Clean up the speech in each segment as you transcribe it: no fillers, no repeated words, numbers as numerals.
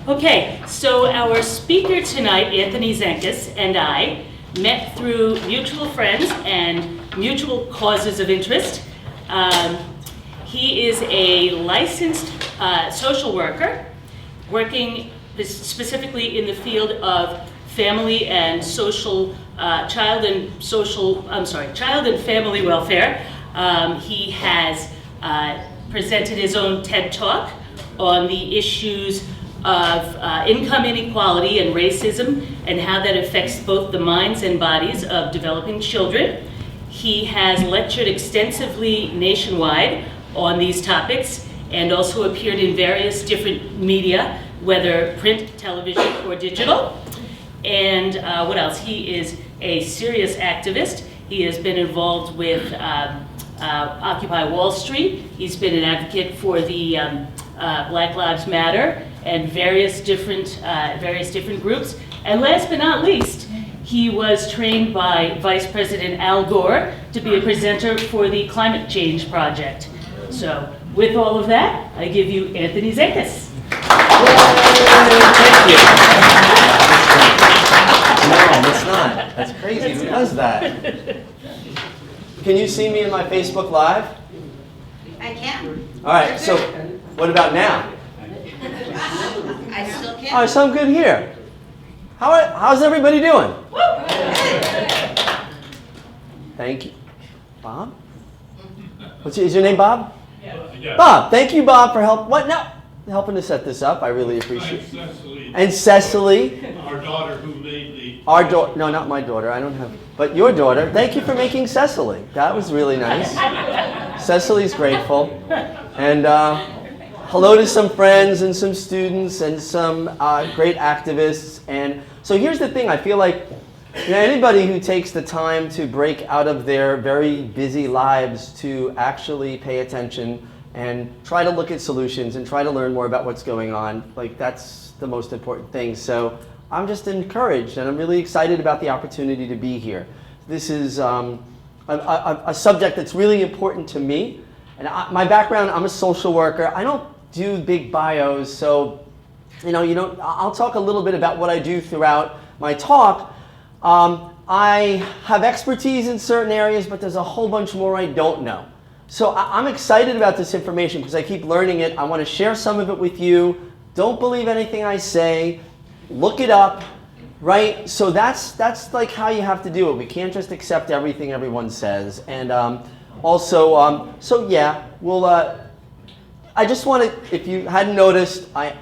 Okay, so our speaker tonight, Anthony Zenkus, and I met through mutual friends and mutual causes of interest. He is a licensed social worker working specifically in the field of family and social, child and family welfare. He has presented his own TED Talk on the issues of income inequality and racism and how that affects both the minds and bodies of developing children. He has lectured extensively nationwide on these topics and also appeared in various different media, whether print, television, or digital. And what else? He is a serious activist. He has been involved with Occupy Wall Street. He's been an advocate for the Black Lives Matter and various different groups. And last but not least, he was trained by Vice President Al Gore to be a presenter for the Climate Change Project. So with all of that, I give you Anthony Zenkus. Thank you. No, it's not. That's crazy. Who does that? Can you see me in my Facebook Live? I can. All right, so what about now? I still can. All right, so I'm good here. How's everybody doing? Thank you. Bob? Is your name Bob? Yeah. Bob, thank you, Bob, for helping to set this up. I really appreciate it. And Cecily. Our daughter who made the... Our daughter, no, not my daughter, I don't have, but your daughter. Thank you for making Cecily. That was really nice. Cecily's grateful. And hello to some friends and some students and some great activists. And so here's the thing, I feel like anybody who takes the time to break out of their very busy lives to actually pay attention and try to look at solutions and try to learn more about what's going on, like that's the most important thing. So I'm just encouraged and I'm really excited about the opportunity to be here. This is a subject that's really important to me. And my background, I'm a social worker. I don't do big bios, so I'll talk a little bit about what I do throughout my talk. I have expertise in certain areas, but there's a whole bunch more I don't know. So I'm excited about this information because I keep learning it. I want to share some of it with you. Don't believe anything I say. Look it up, right? So that's like how you have to do it. We can't just accept everything everyone says. And so yeah, I just want to, if you hadn't noticed, I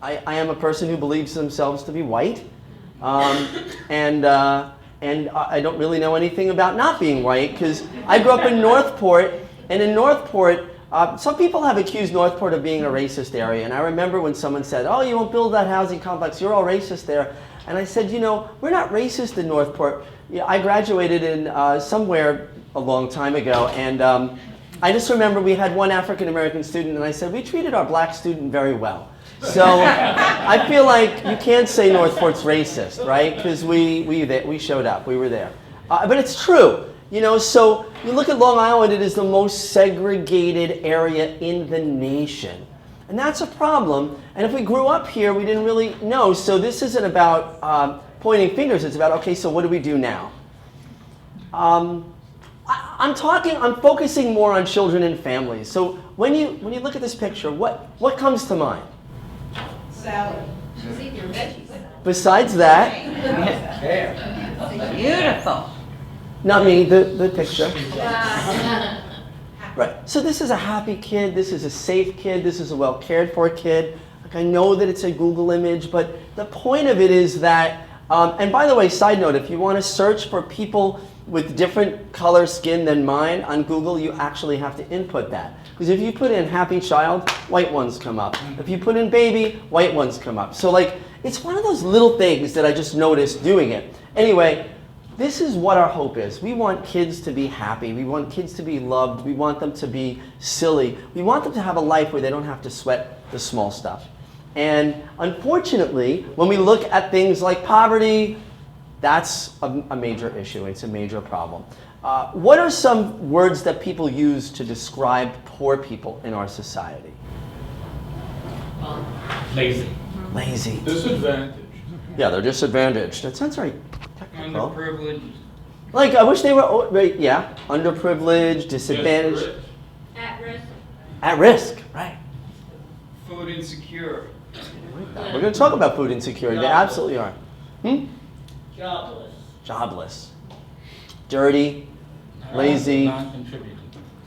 am a person who believes themselves to be white. And I don't really know anything about not being white because I grew up in Northport, and in Northport, some people have accused Northport of being a racist area. And I remember when someone said, oh, you won't build that housing complex, you're all racist there. And I said, we're not racist in Northport. I graduated in somewhere a long time ago, and I just remember we had one African-American student, and I said, we treated our black student very well. So I feel like you can't say Northport's racist, right? Because we showed up, we were there. But it's true, so you look at Long Island, it is the most segregated area in the nation. And that's a problem. And if we grew up here, we didn't really know. So this isn't about pointing fingers, it's about, okay, so what do we do now? I'm focusing more on children and families. So when you look at this picture, what comes to mind? Salad. She's eating your veggies. Besides that, Beautiful. not me, the picture. Right. So this is a happy kid. This is a safe kid. This is a well cared for kid. Like I know that it's a Google image, but the point of it is that. And by the way, side note: if you want to search for people with different color skin than mine on Google, you actually have to input that. Because if you put in happy child, white ones come up. If you put in baby, white ones come up. So like, it's one of those little things that I just noticed doing it. Anyway, this is what our hope is. We want kids to be happy. We want kids to be loved. We want them to be silly. We want them to have a life where they don't have to sweat the small stuff. And unfortunately, when we look at things like poverty, that's a major issue. It's a major problem. What are some words that people use to describe poor people in our society? Lazy. lazy. Disadvantaged. Yeah, they're disadvantaged. That sounds very technical. Underprivileged. Like, I wish they were, yeah, underprivileged, disadvantaged, Yes, At risk. at risk, right. Food insecure. We're going to talk about food insecurity. They absolutely are. Jobless. Jobless, dirty, lazy, Non-contributing.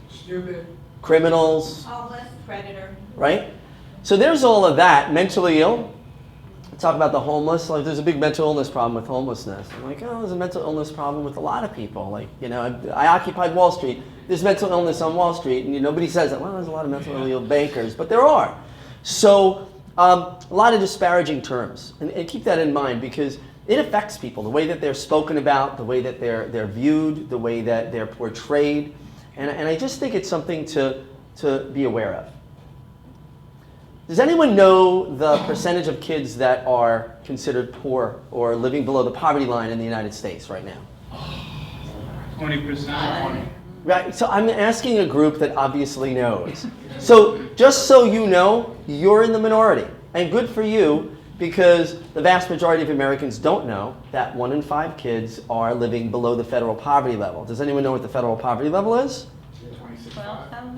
Stupid. criminals, Homeless. Predator. right? So there's all of that. Mentally ill. Talk about the homeless. Like, there's a big mental illness problem with homelessness. I'm like, oh, there's a mental illness problem with a lot of people. Like, you know, I occupied Wall Street. There's mental illness on Wall Street, and nobody says that. Well, there's a lot of mentally ill bankers, but there are. So a lot of disparaging terms, and keep that in mind because it affects people. The way that they're spoken about, the way that they're viewed, the way that they're portrayed, and I just think it's something to be aware of. Does anyone know the percentage of kids that are considered poor or living below the poverty line in the United States right now? 20%. Right, so I'm asking a group that obviously knows. So just so you know, you're in the minority. And good for you, because the vast majority of Americans don't know that 1 in 5 kids are living below the federal poverty level. Does anyone know what the federal poverty level is?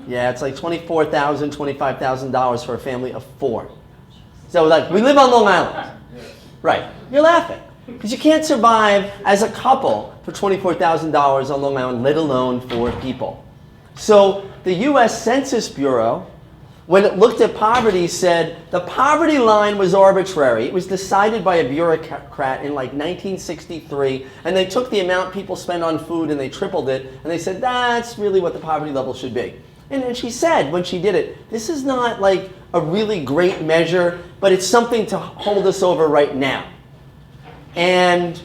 Yeah, it's like $24,000, $25,000 for a family of 4. So like, we live on Long Island. Right, you're laughing. Because you can't survive as a couple for $24,000 on Long Island, let alone 4 people. So the US Census Bureau, when it looked at poverty, said the poverty line was arbitrary. It was decided by a bureaucrat in like 1963, and they took the amount people spend on food and they tripled it, and they said that's really what the poverty level should be. And she said when she did it, this is not like a really great measure, but it's something to hold us over right now. And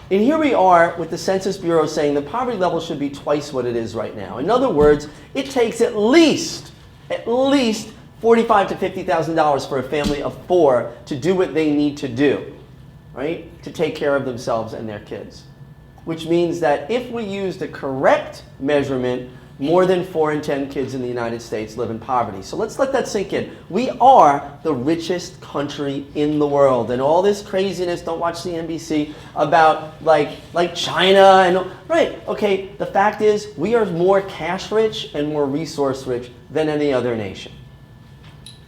here we are with the Census Bureau saying the poverty level should be twice what it is right now. In other words, it takes at least $45,000 to $50,000 for a family of 4 to do what they need to do, right? To take care of themselves and their kids. Which means that if we use the correct measurement, more than 4 in 10 kids in the United States live in poverty. So let's let that sink in. We are the richest country in the world. And all this craziness, don't watch the NBC, about like China and, right, okay, the fact is we are more cash rich and more resource rich than any other nation.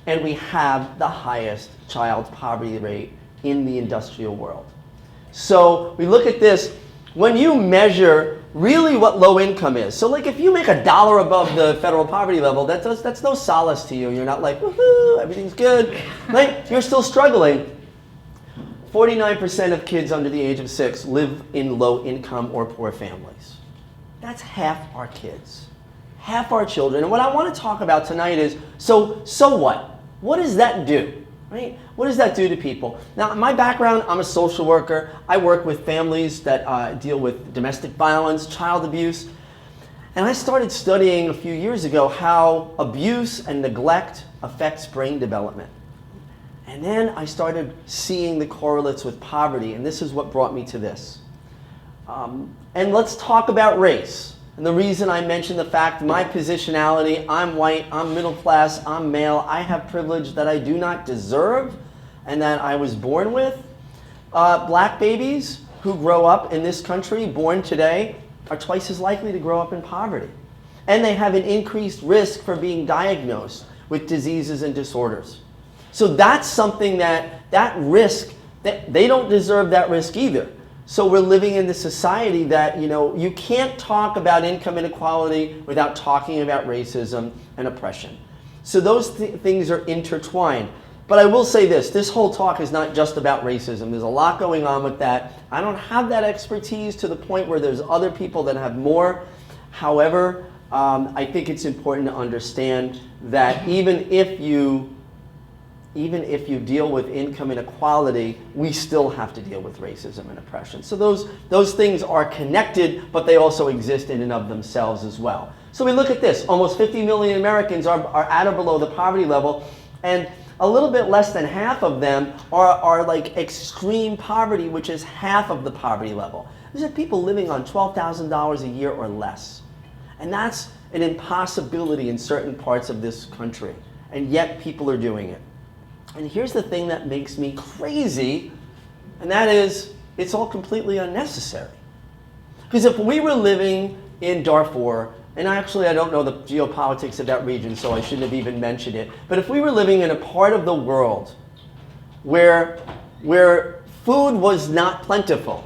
And we have the highest child poverty rate in the industrial world. So we look at this, when you measure really what low income is. So like if you make $1 above the federal poverty level, that's no solace to you. You're not like, woohoo, everything's good. Right? You're still struggling. 49% of kids under the age of 6 live in low income or poor families. That's half our kids. Half our children. And what I want to talk about tonight is, so what? What does that do? Right? What does that do to people? Now, my background, I'm a social worker. I work with families that deal with domestic violence, child abuse. And I started studying a few years ago how abuse and neglect affects brain development. And then I started seeing the correlates with poverty, and this is what brought me to this. And let's talk about race. And the reason I mention the fact, my positionality, I'm white, I'm middle class, I'm male, I have privilege that I do not deserve and that I was born with. Black babies who grow up in this country, born today, are twice as likely to grow up in poverty. And they have an increased risk for being diagnosed with diseases and disorders. So that's something that risk, that they don't deserve that risk either. So we're living in this society that, you can't talk about income inequality without talking about racism and oppression. So those things are intertwined. But I will say this whole talk is not just about racism. There's a lot going on with that. I don't have that expertise to the point where there's other people that have more. However, I think it's important to understand that even if you deal with income inequality, we still have to deal with racism and oppression. So those things are connected, but they also exist in and of themselves as well. So we look at this. Almost 50 million Americans are at or below the poverty level, and a little bit less than half of them are like extreme poverty, which is half of the poverty level. These are people living on $12,000 a year or less. And that's an impossibility in certain parts of this country. And yet people are doing it. And here's the thing that makes me crazy, and that is, it's all completely unnecessary. Because if we were living in Darfur, and I don't know the geopolitics of that region, so I shouldn't have even mentioned it, but if we were living in a part of the world where food was not plentiful,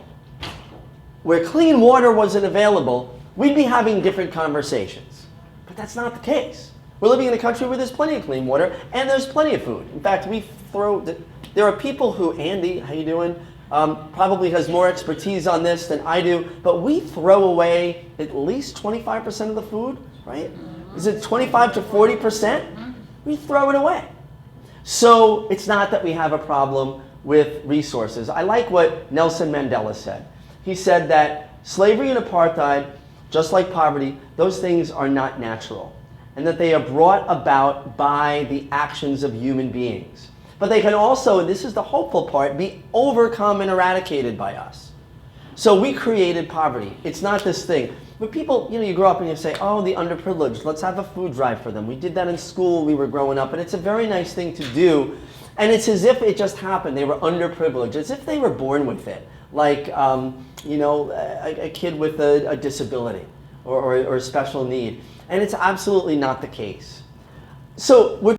where clean water wasn't available, we'd be having different conversations. But that's not the case. We're living in a country where there's plenty of clean water and there's plenty of food. In fact, there are people who, Andy, how you doing? Probably has more expertise on this than I do, but we throw away at least 25% of the food, right? Is it 25 to 40%? We throw it away. So it's not that we have a problem with resources. I like what Nelson Mandela said. He said that slavery and apartheid, just like poverty, those things are not natural, and that they are brought about by the actions of human beings. But they can also, and this is the hopeful part, be overcome and eradicated by us. So we created poverty. It's not this thing. But people, you grow up and you say, oh, the underprivileged, let's have a food drive for them. We did that in school, we were growing up, and it's a very nice thing to do. And it's as if it just happened. They were underprivileged, as if they were born with it. Like, a kid with a disability or a special need. And it's absolutely not the case. So we're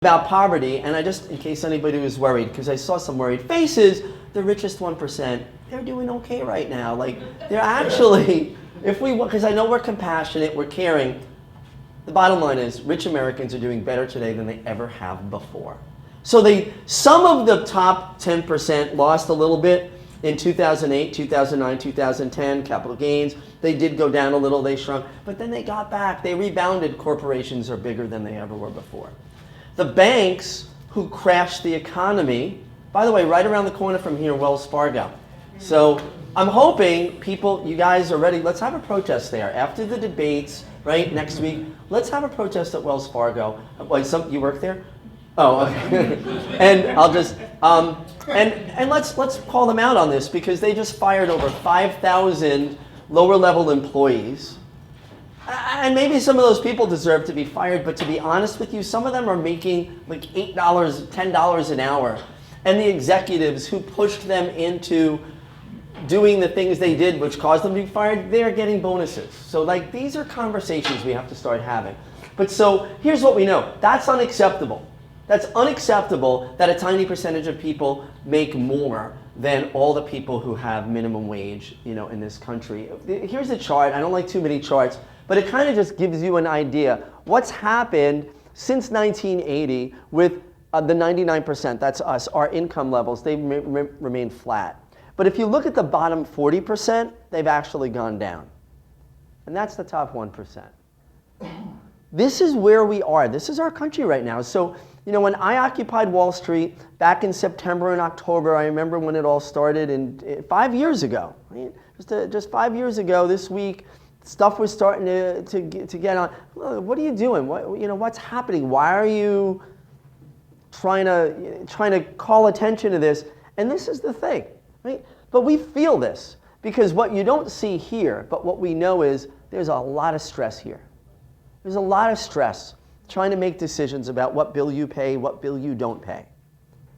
about poverty, and in case anybody was worried, because I saw some worried faces, the richest 1%, they're doing okay right now. Like, they're actually, because I know we're compassionate, we're caring, the bottom line is rich Americans are doing better today than they ever have before. So some of the top 10% lost a little bit in 2008, 2009, 2010, capital gains. They did go down a little, they shrunk, but then they got back. They rebounded. Corporations are bigger than they ever were before. The banks who crashed the economy, by the way, right around the corner from here, Wells Fargo. So I'm hoping you guys are ready. Let's have a protest there. After the debates, right, next week, let's have a protest at Wells Fargo. You work there? Oh, okay. And I'll just, and let's call them out on this, because they just fired over 5,000 lower level employees. And maybe some of those people deserve to be fired, but to be honest with you, some of them are making like $8, $10 an hour. And the executives who pushed them into doing the things they did, which caused them to be fired, they're getting bonuses. So these are conversations we have to start having. But so here's what we know. That's unacceptable. That's unacceptable that a tiny percentage of people make more than all the people who have minimum wage, in this country. Here's a chart. I don't like too many charts, but it kind of just gives you an idea what's happened since 1980 with the 99%, that's us, our income levels, they've remained flat. But if you look at the bottom 40%, they've actually gone down. And that's the top 1%. This is where we are. This is our country right now. So, when I occupied Wall Street back in September and October, I remember when it all started 5 years ago. Right? Just 5 years ago this week, stuff was starting to get on. What are you doing? What's happening? Why are you trying to call attention to this? And this is the thing, right? But we feel this, because what you don't see here, but what we know is there's a lot of stress here. There's a lot of stress trying to make decisions about what bill you pay, what bill you don't pay.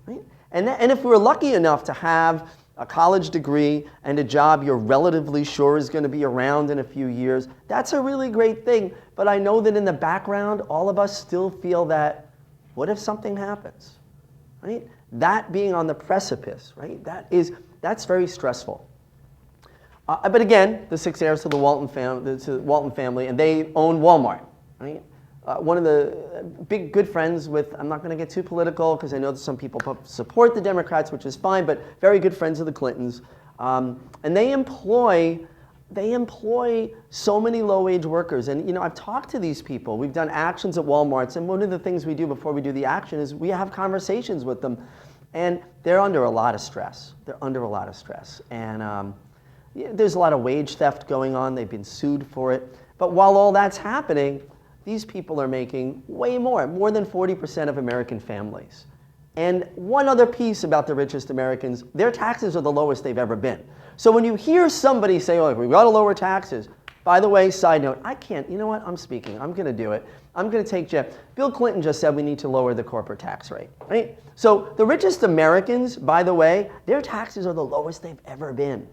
Right? And if we're lucky enough to have a college degree and a job you're relatively sure is going to be around in a few years, that's a really great thing. But I know that in the background, all of us still feel that, what if something happens? Right? That being on the precipice, right? That's very stressful. But again, the 6 heirs to the Walton family, and they own Walmart, right? One of the big good friends with, I'm not going to get too political because I know that some people support the Democrats, which is fine, but very good friends of the Clintons. And they employ so many low-wage workers. And I've talked to these people. We've done actions at Walmarts, and one of the things we do before we do the action is we have conversations with them. And they're under a lot of stress. And there's a lot of wage theft going on. They've been sued for it. But while all that's happening, these people are making way more than 40% of American families. And one other piece about the richest Americans, their taxes are the lowest they've ever been. So when you hear somebody say, oh, we've got to lower taxes, By the way, side note, I can't, you know what, I'm speaking, I'm going to do it. I'm going to take Jeff. Bill Clinton just said we need to lower the corporate tax rate, right? So the richest Americans, by the way, their taxes are the lowest they've ever been.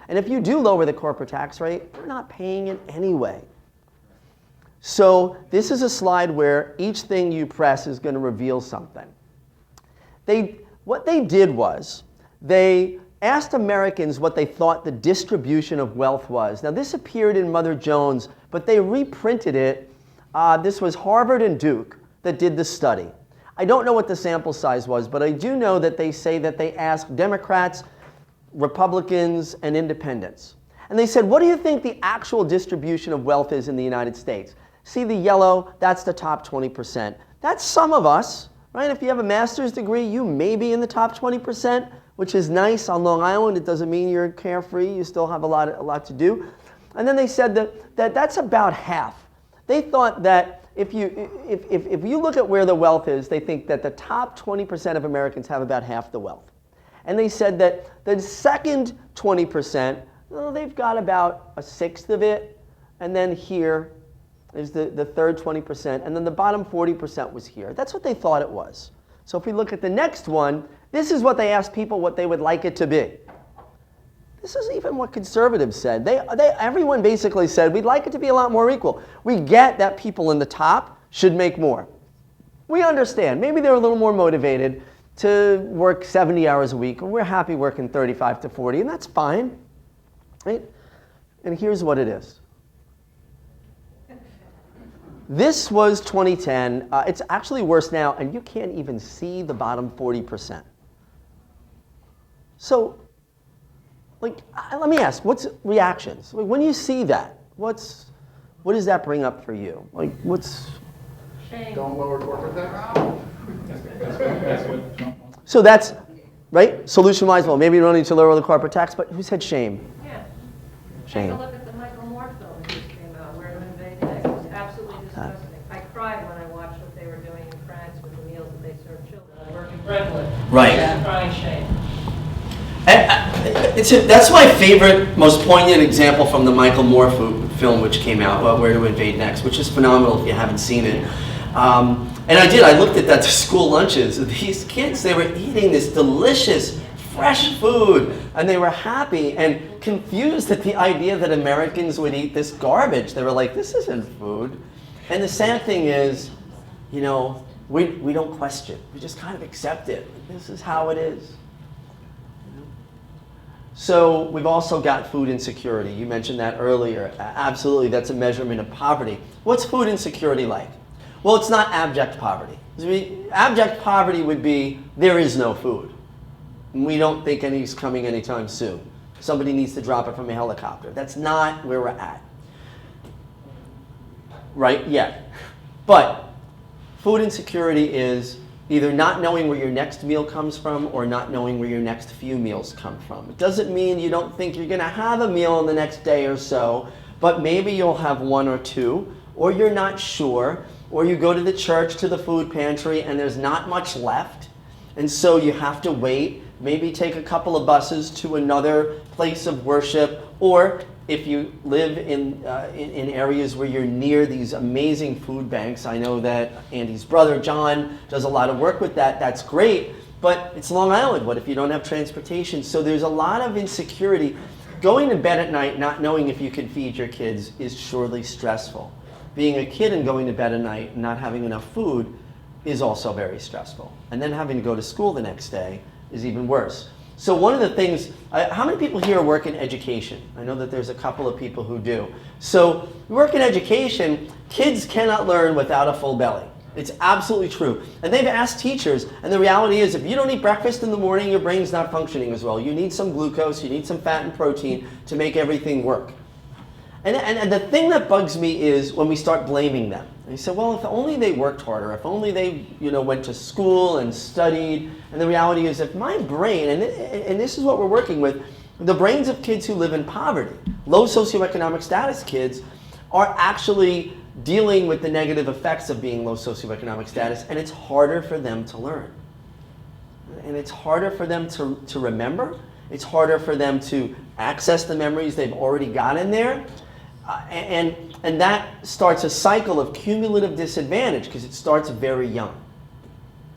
And if you do lower the corporate tax rate, they're not paying it anyway. So this is a slide where each thing you press is going to reveal something. What they did was they asked Americans what they thought the distribution of wealth was. Now this appeared in Mother Jones, but they reprinted it. This was Harvard and Duke that did the study. I don't know what the sample size was, but I do know that they say that they asked Democrats, Republicans, and independents. And they said, what do you think the actual distribution of wealth is in the United States? See the yellow? That's the top 20%. That's some of us, right? If you have a master's degree, you may be in the top 20%, which is nice on Long Island. It doesn't mean you're carefree. You still have a lot to do. And then they said that that's about half. They thought that if you look at where the wealth is, they think that the top 20% of Americans have about half the wealth. And they said that the second 20%, well, they've got about a sixth of it. And then here is the third 20%. And then the bottom 40% was here. That's what they thought it was. So if we look at the next one, this is what they asked people what they would like it to be. This is even what conservatives said. Everyone basically said, we'd like it to be a lot more equal. We get that people in the top should make more. We understand. Maybe they're a little more motivated to work 70 hours a week, and we're happy working 35 to 40, and that's fine. Right? And here's what it is. This was 2010. It's actually worse now, and you can't even see the bottom 40%. So, let me ask, what's reactions? When you see that, what does that bring up for you? Shame. Don't lower corporate tax. So that's, right? Solution-wise, well, maybe you don't need to lower the corporate tax, but who said shame? Yeah. Shame. Take a look at the Michael Moore film that just came out, Where to Invade Next. It was absolutely disgusting. I cried when I watched what they were doing in France with the meals that they served children. I work in Brentwood. Right. Yeah, crying shame. That's my favorite, most poignant example from the Michael Moore film, which came out, Where to Invade Next, which is phenomenal if you haven't seen it. And I looked at that to school lunches. These kids, they were eating this delicious, fresh food, and they were happy and confused at the idea that Americans would eat this garbage. They were like, this isn't food. And the sad thing is, we don't question. We just kind of accept it. This is how it is. So we've also got food insecurity. You mentioned that earlier. Absolutely, that's a measurement of poverty. What's food insecurity like? Well, it's not abject poverty. Abject poverty would be there is no food. We don't think any's coming anytime soon. Somebody needs to drop it from a helicopter. That's not where we're at. Right? Yeah. But food insecurity is either not knowing where your next meal comes from or not knowing where your next few meals come from. It doesn't mean you don't think you're going to have a meal in the next day or so, but maybe you'll have one or two, or you're not sure, or you go to the church, to the food pantry, and there's not much left, and so you have to wait, maybe take a couple of buses to another place of worship, or if you live in areas where you're near these amazing food banks. I know that Andy's brother, John, does a lot of work with that. That's great, but it's Long Island. What if you don't have transportation? So there's a lot of insecurity. Going to bed at night not knowing if you can feed your kids is surely stressful. Being a kid and going to bed at night and not having enough food is also very stressful. And then having to go to school the next day is even worse. So one of the things, how many people here work in education? I know that there's a couple of people who do. So you work in education, kids cannot learn without a full belly. It's absolutely true. And they've asked teachers, and the reality is if you don't eat breakfast in the morning, your brain's not functioning as well. You need some glucose, you need some fat and protein to make everything work. And the thing that bugs me is when we start blaming them. And you say, well, if only they worked harder, if only they went to school and studied. And the reality is if my brain, and this is what we're working with, the brains of kids who live in poverty, low socioeconomic status kids, are actually dealing with the negative effects of being low socioeconomic status, and it's harder for them to learn. And it's harder for them to remember. It's harder for them to access the memories they've already got in there. and that starts a cycle of cumulative disadvantage because it starts very young.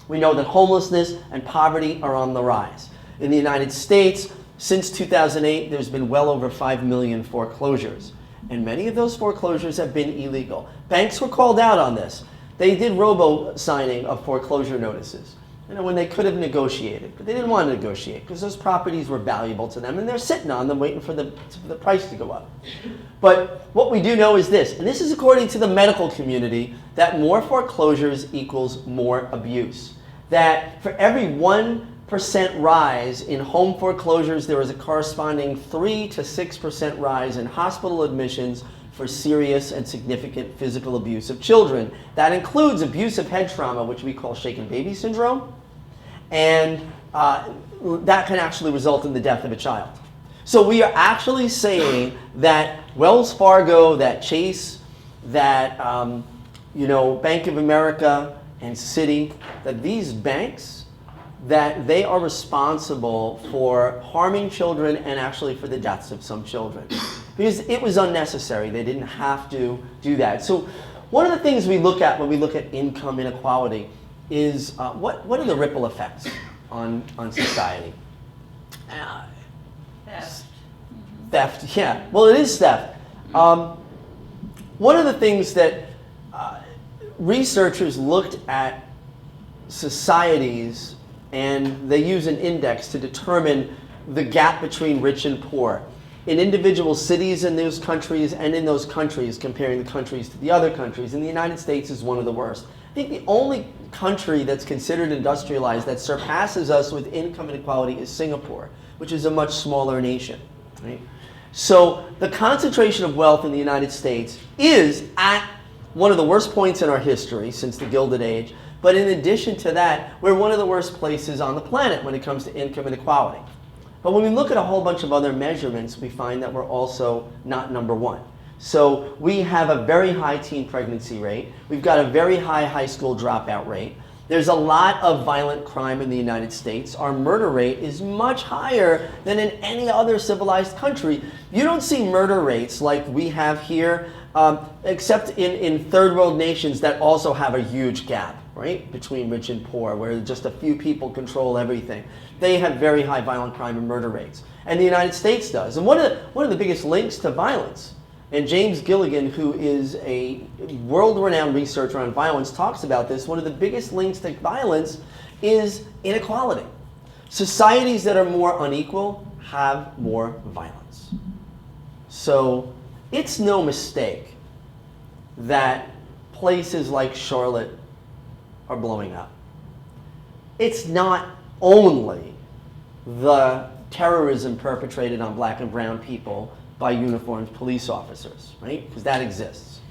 We know that homelessness and poverty are on the rise. In the United States, since 2008, there's been well over 5 million foreclosures. And many of those foreclosures have been illegal. Banks were called out on this. They did robo-signing of foreclosure notices, when they could have negotiated. But they didn't want to negotiate because those properties were valuable to them and they're sitting on them waiting for the price to go up. But what we do know is this, and this is according to the medical community, that more foreclosures equals more abuse. That for every 1% rise in home foreclosures, there is a corresponding 3 to 6% rise in hospital admissions for serious and significant physical abuse of children. That includes abusive head trauma, which we call shaken baby syndrome, and that can actually result in the death of a child. So we are actually saying that Wells Fargo, that Chase, that Bank of America and Citi, that these banks, that they are responsible for harming children and actually for the deaths of some children. Because it was unnecessary. They didn't have to do that. So one of the things we look at when we look at income inequality is what are the ripple effects on society? Theft. Theft, yeah. Well, it is theft. One of the things that researchers looked at societies, and they use an index to determine the gap between rich and poor in individual cities in those countries, and in those countries, comparing the countries to the other countries. And the United States is one of the worst. I think the only country that's considered industrialized that surpasses us with income inequality is Singapore, which is a much smaller nation. Right? So the concentration of wealth in the United States is at one of the worst points in our history since the Gilded Age. But in addition to that, we're one of the worst places on the planet when it comes to income inequality. But when we look at a whole bunch of other measurements, we find that we're also not number one. So we have a very high teen pregnancy rate. We've got a very high high school dropout rate. There's a lot of violent crime in the United States. Our murder rate is much higher than in any other civilized country. You don't see murder rates like we have here, except in third world nations that also have a huge gap, right, between rich and poor, where just a few people control everything. They have very high violent crime and murder rates. And the United States does. And one of the biggest links to violence, and James Gilligan, who is a world-renowned researcher on violence, talks about this, one of the biggest links to violence is inequality. Societies that are more unequal have more violence. So it's no mistake that places like Charlotte are blowing up. It's not only the terrorism perpetrated on black and brown people by uniformed police officers, right? Because that exists.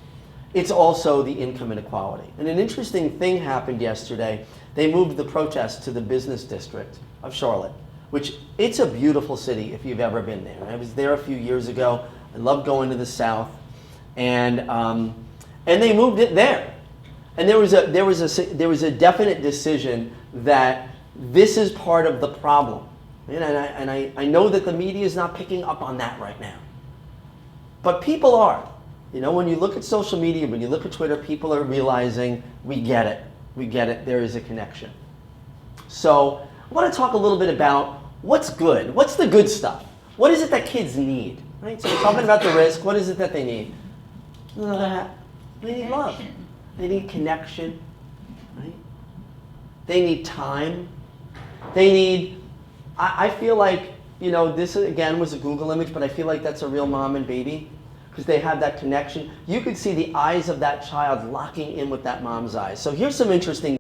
It's also the income inequality. And an interesting thing happened yesterday. They moved the protest to the business district of Charlotte, which it's a beautiful city if you've ever been there. I was there a few years ago. I love going to the South, and they moved it there. And there was a definite decision that this is part of the problem. And I know that the media is not picking up on that right now. But people are. When you look at social media, when you look at Twitter, people are realizing we get it. We get it. There is a connection. So I want to talk a little bit about what's good. What's the good stuff? What is it that kids need? Right? So we're talking about the risk. What is it that they need? They need love. They need connection. Right? They need time. They need, I feel like, this again was a Google image, but I feel like that's a real mom and baby because they have that connection. You could see the eyes of that child locking in with that mom's eyes. So here's some interesting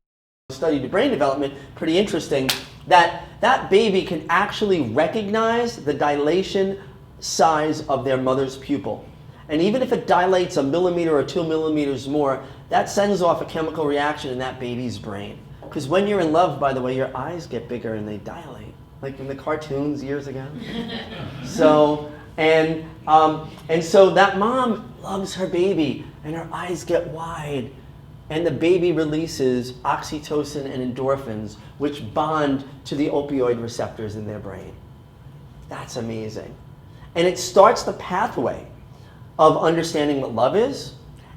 study to brain development, pretty interesting, that baby can actually recognize the dilation size of their mother's pupil. And even if it dilates a millimeter or 2 millimeters more, that sends off a chemical reaction in that baby's brain. Because when you're in love, by the way, your eyes get bigger and they dilate, like in the cartoons years ago. So, and so that mom loves her baby, and her eyes get wide, and the baby releases oxytocin and endorphins, which bond to the opioid receptors in their brain. That's amazing. And it starts the pathway of understanding what love is,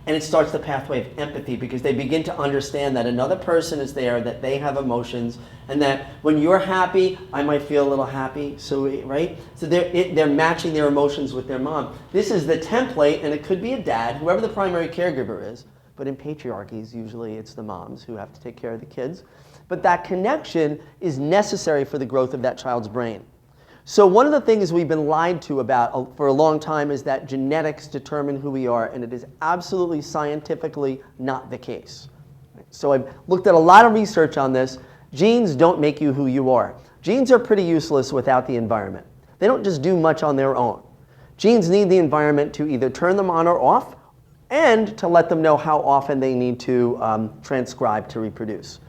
and it starts the pathway of empathy because they begin to understand that another person is there, that they have emotions, and that when you're happy, I might feel a little happy. So, right? So they're matching their emotions with their mom. This is the template, and it could be a dad, whoever the primary caregiver is. But in patriarchies, usually it's the moms who have to take care of the kids. But that connection is necessary for the growth of that child's brain. So one of the things we've been lied to about for a long time is that genetics determine who we are, and it is absolutely scientifically not the case. So I've looked at a lot of research on this. Genes don't make you who you are. Genes are pretty useless without the environment. They don't just do much on their own. Genes need the environment to either turn them on or off, and to let them know how often they need to transcribe to reproduce.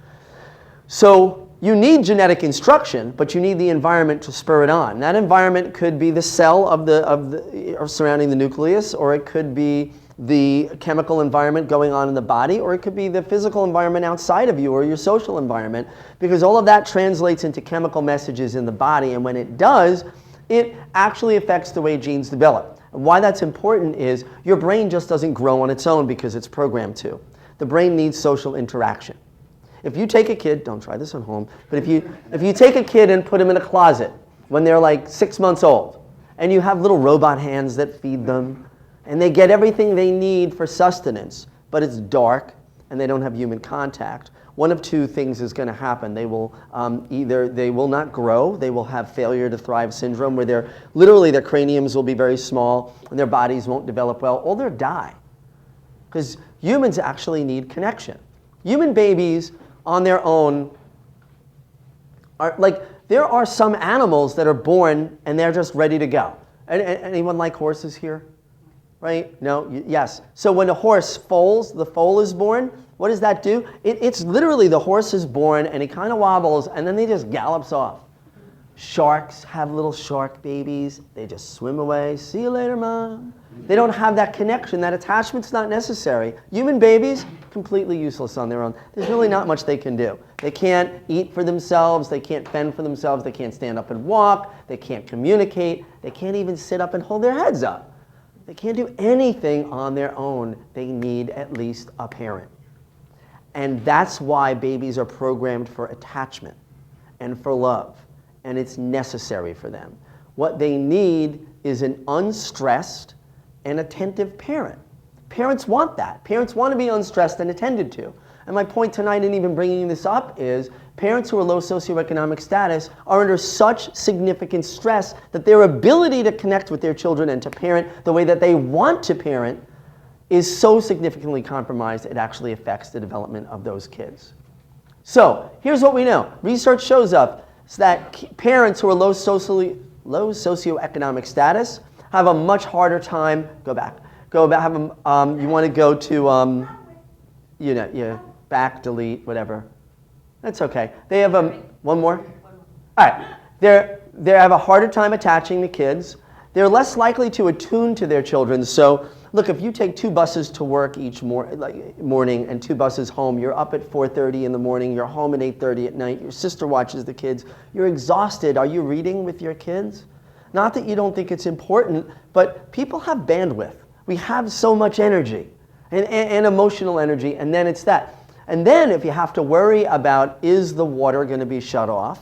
So you need genetic instruction, but you need the environment to spur it on. That environment could be the cell or surrounding the nucleus, or it could be the chemical environment going on in the body, or it could be the physical environment outside of you or your social environment, because all of that translates into chemical messages in the body, and when it does, it actually affects the way genes develop. And why that's important is your brain just doesn't grow on its own because it's programmed to. The brain needs social interaction. If you take a kid, don't try this at home, but if you take a kid and put them in a closet when they're like 6 months old, and you have little robot hands that feed them, and they get everything they need for sustenance, but it's dark and they don't have human contact, one of two things is going to happen. They will either they will not grow, they will have failure to thrive syndrome, where literally their craniums will be very small and their bodies won't develop well, or they'll die. Because humans actually need connection. Human babies on their own are like, there are some animals that are born and they're just ready to go. Anyone like horses here? Right? No? Yes. So when a horse foals, the foal is born, what does that do? It's literally the horse is born and he kind of wobbles and then he just gallops off. Sharks have little shark babies. They just swim away. See you later, Mom. They don't have that connection. That attachment's not necessary. Human babies, completely useless on their own. There's really not much they can do. They can't eat for themselves. They can't fend for themselves. They can't stand up and walk. They can't communicate. They can't even sit up and hold their heads up. They can't do anything on their own. They need at least a parent. And that's why babies are programmed for attachment and for love. And it's necessary for them. What they need is an unstressed and attentive parent. Parents want that. Parents want to be unstressed and attended to. And my point tonight in even bringing this up is parents who are low socioeconomic status are under such significant stress that their ability to connect with their children and to parent the way that they want to parent is so significantly compromised it actually affects the development of those kids. So here's what we know. Research shows us that parents who are low socioeconomic status have a much harder time. You want to go to back, delete, whatever. That's okay. They have one more. All right. They have a harder time attaching to kids. They're less likely to attune to their children. So look, if you take 2 buses to work each morning and 2 buses home, you're up at 4:30 in the morning, you're home at 8:30 at night, your sister watches the kids, you're exhausted. Are you reading with your kids? Not that you don't think it's important, but people have bandwidth. We have so much energy and emotional energy, and then it's that. And then if you have to worry about, is the water going to be shut off?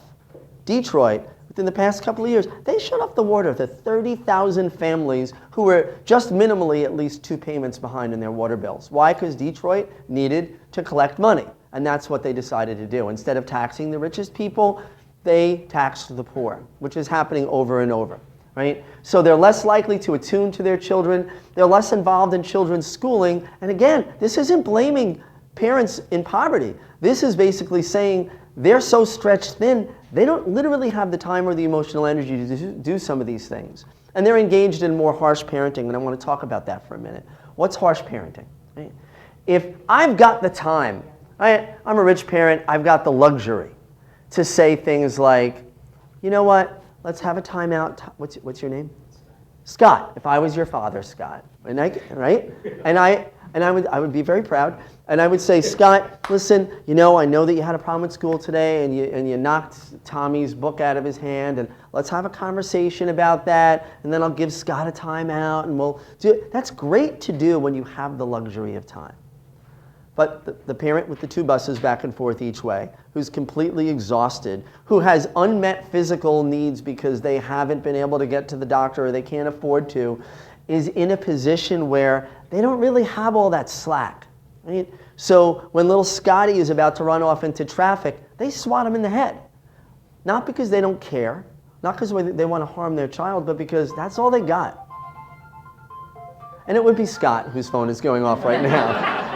Detroit, within the past couple of years, they shut off the water to 30,000 families who were just minimally at least 2 payments behind in their water bills. Why? Because Detroit needed to collect money, and that's what they decided to do. Instead of taxing the richest people, they taxed the poor, which is happening over and over. Right? So they're less likely to attune to their children. They're less involved in children's schooling. And again, this isn't blaming parents in poverty. This is basically saying they're so stretched thin, they don't literally have the time or the emotional energy to do some of these things. And they're engaged in more harsh parenting, and I want to talk about that for a minute. What's harsh parenting? Right? If I've got the time, I'm a rich parent, I've got the luxury to say things like, you know what? Let's have a timeout. What's your name? Scott, if I was your father, Scott, and right? And I would be very proud, and I would say, Scott, listen, I know that you had a problem at school today, and you knocked Tommy's book out of his hand, and let's have a conversation about that, and then I'll give Scott a timeout, and we'll do it. That's great to do when you have the luxury of time. But the parent with the 2 buses back and forth each way, who's completely exhausted, who has unmet physical needs because they haven't been able to get to the doctor or they can't afford to, is in a position where they don't really have all that slack. Right? So when little Scotty is about to run off into traffic, they swat him in the head. Not because they don't care, not because they want to harm their child, but because that's all they got. And it would be Scott whose phone is going off right now.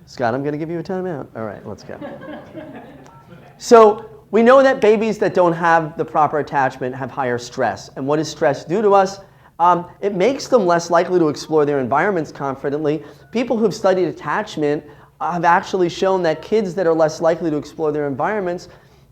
Scott, I'm going to give you a timeout. All right, let's go. So we know that babies that don't have the proper attachment have higher stress. And what does stress do to us? It makes them less likely to explore their environments confidently. People who've studied attachment have actually shown that kids that are less likely to explore their environments,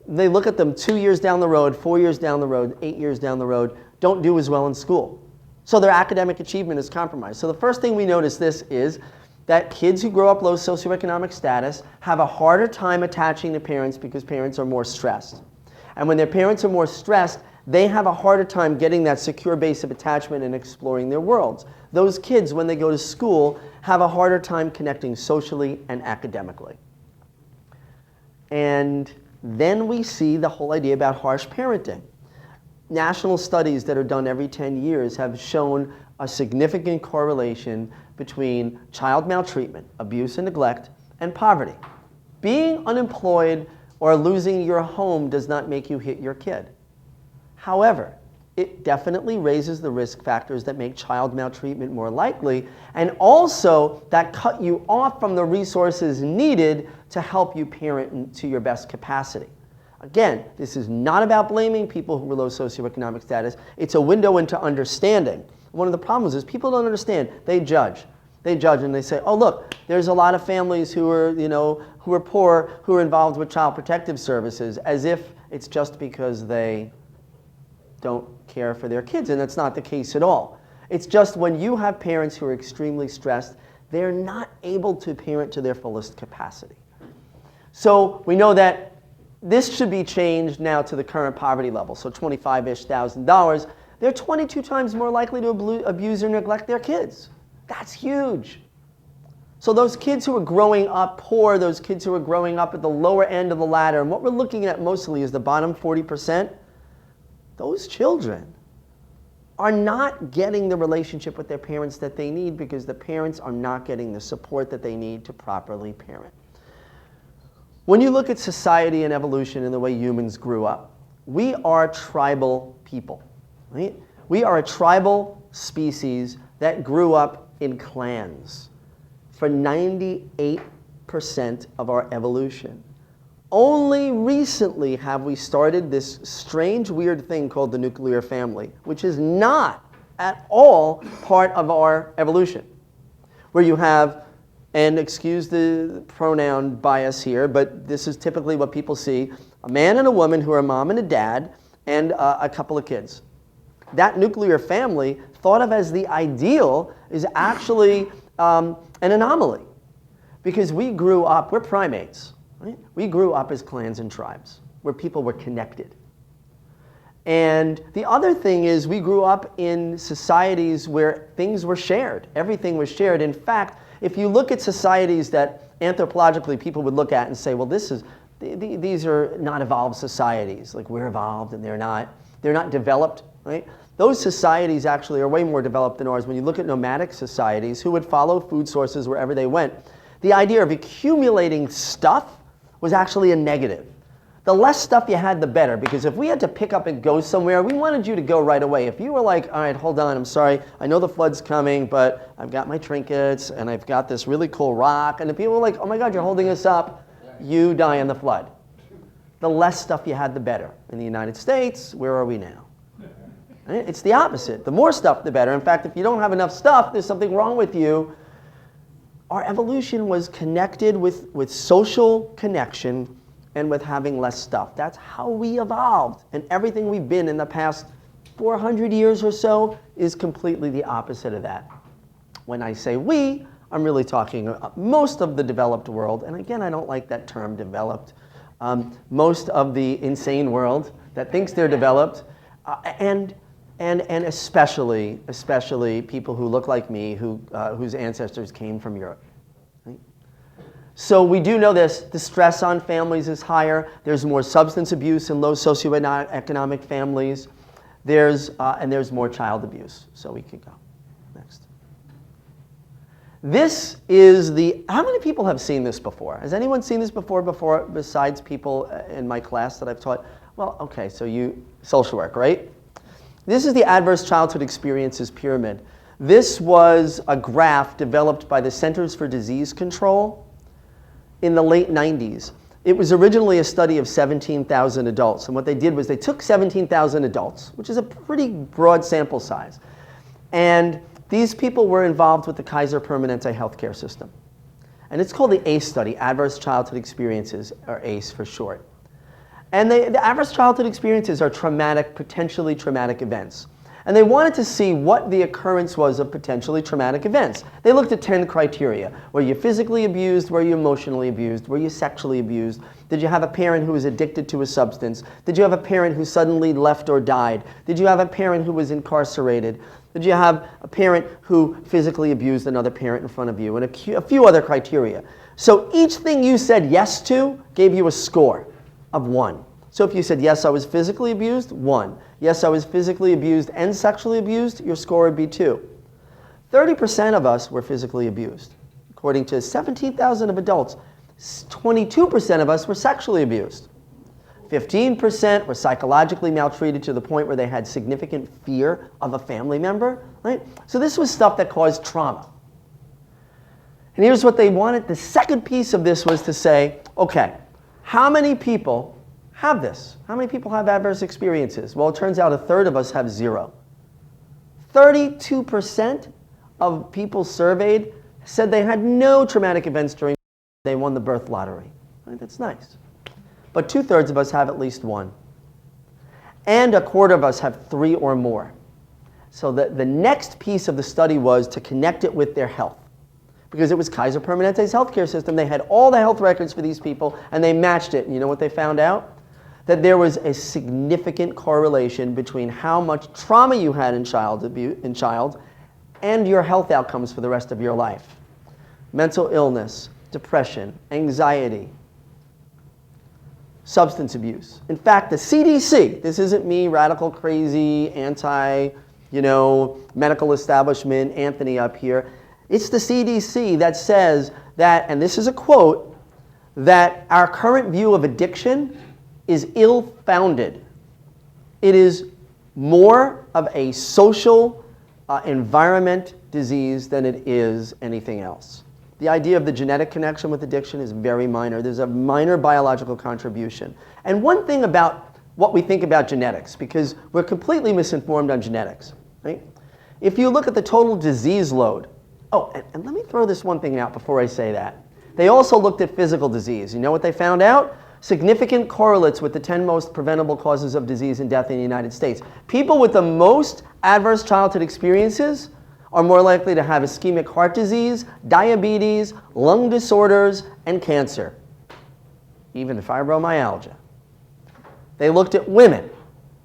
they look at them 2 years down the road, 4 years down the road, 8 years down the road, don't do as well in school. So their academic achievement is compromised. So the first thing we notice this is that kids who grow up low socioeconomic status have a harder time attaching to parents because parents are more stressed. And when their parents are more stressed, they have a harder time getting that secure base of attachment and exploring their worlds. Those kids, when they go to school, have a harder time connecting socially and academically. And then we see the whole idea about harsh parenting. National studies that are done every 10 years have shown a significant correlation between child maltreatment, abuse and neglect, and poverty. Being unemployed or losing your home does not make you hit your kid. However, it definitely raises the risk factors that make child maltreatment more likely, and also that cut you off from the resources needed to help you parent to your best capacity. Again, this is not about blaming people who are low socioeconomic status. It's a window into understanding. One of the problems is people don't understand. They judge. They judge and they say, oh, look, there's a lot of families who are, who are poor, who are involved with child protective services, as if it's just because they don't care for their kids, and that's not the case at all. It's just when you have parents who are extremely stressed, they're not able to parent to their fullest capacity. So we know that this should be changed now to the current poverty level, so $25,000-ish. They're 22 times more likely to abuse or neglect their kids. That's huge. So those kids who are growing up poor, those kids who are growing up at the lower end of the ladder, and what we're looking at mostly is the bottom 40%, those children are not getting the relationship with their parents that they need because the parents are not getting the support that they need to properly parent. When you look at society and evolution and the way humans grew up, we are tribal people. Right? We are a tribal species that grew up in clans for 98% of our evolution. Only recently have we started this strange, weird thing called the nuclear family, which is not at all part of our evolution, where you have, and excuse the pronoun bias here, but this is typically what people see, a man and a woman who are a mom and a dad and a couple of kids. That nuclear family, thought of as the ideal, is actually an anomaly. Because we grew up, we're primates, right? We grew up as clans and tribes, where people were connected. And the other thing is we grew up in societies where things were shared. Everything was shared. In fact, if you look at societies that anthropologically people would look at and say, well, these are not evolved societies, like we're evolved and they're not developed, right? Those societies actually are way more developed than ours. When you look at nomadic societies who would follow food sources wherever they went, the idea of accumulating stuff was actually a negative. The less stuff you had, the better, because if we had to pick up and go somewhere, we wanted you to go right away. If you were like, all right, hold on, I'm sorry, I know the flood's coming, but I've got my trinkets, and I've got this really cool rock, and the people were like, oh my God, you're holding us up, you die in the flood. The less stuff you had, the better. In the United States, where are we now? Right? It's the opposite. The more stuff, the better. In fact, if you don't have enough stuff, there's something wrong with you. Our evolution was connected with social connection and with having less stuff. That's how we evolved. And everything we've been in the past 400 years or so is completely the opposite of that. When I say we, I'm really talking most of the developed world, and again, I don't like that term developed, most of the insane world that thinks they're developed, and especially people who look like me, whose ancestors came from Europe. Right? So we do know this, the stress on families is higher, there's more substance abuse in low socioeconomic families, and there's more child abuse. So we could go. Next. This is how many people have seen this before? Has anyone seen this before besides people in my class that I've taught? Well, okay, so social work, right? This is the Adverse Childhood Experiences Pyramid. This was a graph developed by the Centers for Disease Control in the late 90s. It was originally a study of 17,000 adults, and what they did was they took 17,000 adults, which is a pretty broad sample size, and these people were involved with the Kaiser Permanente healthcare system. And it's called the ACE study, Adverse Childhood Experiences, or ACE for short. And the adverse childhood experiences are traumatic, potentially traumatic events. And they wanted to see what the occurrence was of potentially traumatic events. They looked at 10 criteria. Were you physically abused? Were you emotionally abused? Were you sexually abused? Did you have a parent who was addicted to a substance? Did you have a parent who suddenly left or died? Did you have a parent who was incarcerated? Did you have a parent who physically abused another parent in front of you? And a few other criteria. So each thing you said yes to gave you a score of 1. So if you said, yes, I was physically abused, 1. Yes, I was physically abused and sexually abused, your score would be 2. 30% of us were physically abused. According to 17,000 of adults, 22% of us were sexually abused. 15% were psychologically maltreated to the point where they had significant fear of a family member. Right? So this was stuff that caused trauma. And here's what they wanted. The second piece of this was to say, okay, how many people have this? How many people have adverse experiences? Well, it turns out a third of us have 0. 32% of people surveyed said they had no traumatic events during they won the birth lottery. Right? That's nice. But 2/3 of us have at least 1. And a quarter of us have 3 or more. So the next piece of the study was to connect it with their health. Because it was Kaiser Permanente's healthcare system. They had all the health records for these people, and they matched it. And you know what they found out? That there was a significant correlation between how much trauma you had in child and your health outcomes for the rest of your life. Mental illness, depression, anxiety, substance abuse. In fact, the CDC, this isn't me, radical, crazy, medical establishment, Anthony up here. It's the CDC that says that, and this is a quote, that our current view of addiction is ill-founded. It is more of a social environment disease than it is anything else. The idea of the genetic connection with addiction is very minor. There's a minor biological contribution. And one thing about what we think about genetics, because we're completely misinformed on genetics, right? If you look at the total disease load, and let me throw this one thing out before I say that. They also looked at physical disease. You know what they found out? Significant correlates with the 10 most preventable causes of disease and death in the United States. People with the most adverse childhood experiences are more likely to have ischemic heart disease, diabetes, lung disorders, and cancer, even fibromyalgia. They looked at women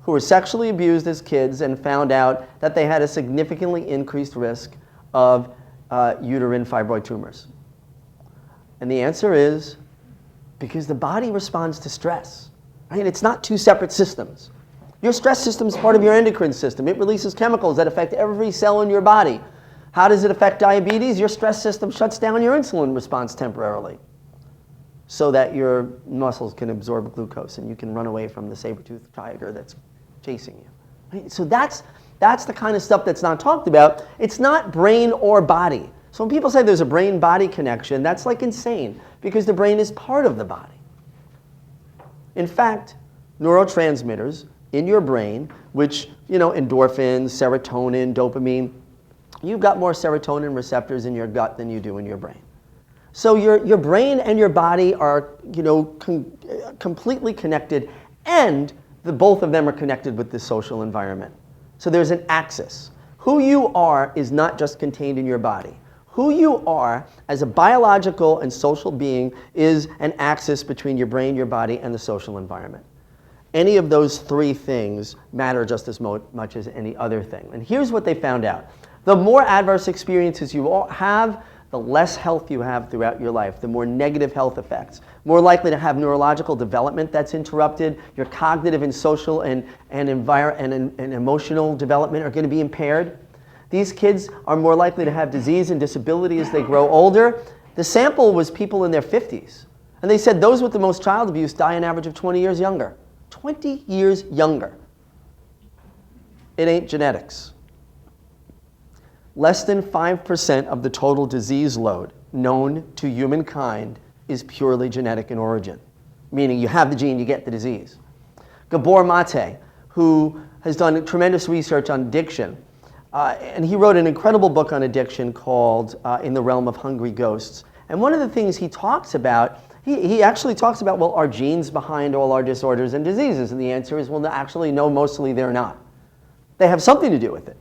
who were sexually abused as kids and found out that they had a significantly increased risk of uterine fibroid tumors. And the answer is because the body responds to stress. Right? It's not two separate systems. Your stress system is part of your endocrine system. It releases chemicals that affect every cell in your body. How does it affect diabetes? Your stress system shuts down your insulin response temporarily so that your muscles can absorb glucose and you can run away from the saber-toothed tiger that's chasing you. Right? So that's the kind of stuff that's not talked about. It's not brain or body. So when people say there's a brain-body connection, that's like insane because the brain is part of the body. In fact, neurotransmitters in your brain, which, endorphins, serotonin, dopamine, you've got more serotonin receptors in your gut than you do in your brain. So your brain and your body are, completely connected, and both of them are connected with the social environment. So there's an axis. Who you are is not just contained in your body. Who you are as a biological and social being is an axis between your brain, your body, and the social environment. Any of those three things matter just as much as any other thing. And here's what they found out. The more adverse experiences you all have, the less health you have throughout your life, the more negative health effects. More likely to have neurological development that's interrupted. Your cognitive and social and emotional development are going to be impaired. These kids are more likely to have disease and disability as they grow older. The sample was people in their 50s. And they said those with the most child abuse die an average of 20 years younger. 20 years younger. It ain't genetics. Less than 5% of the total disease load known to humankind is purely genetic in origin, meaning you have the gene, you get the disease. Gabor Mate, who has done tremendous research on addiction, and he wrote an incredible book on addiction called In the Realm of Hungry Ghosts. And one of the things he talks about, he actually talks about, well, are genes behind all our disorders and diseases? And the answer is, well, actually, no, mostly they're not. They have something to do with it.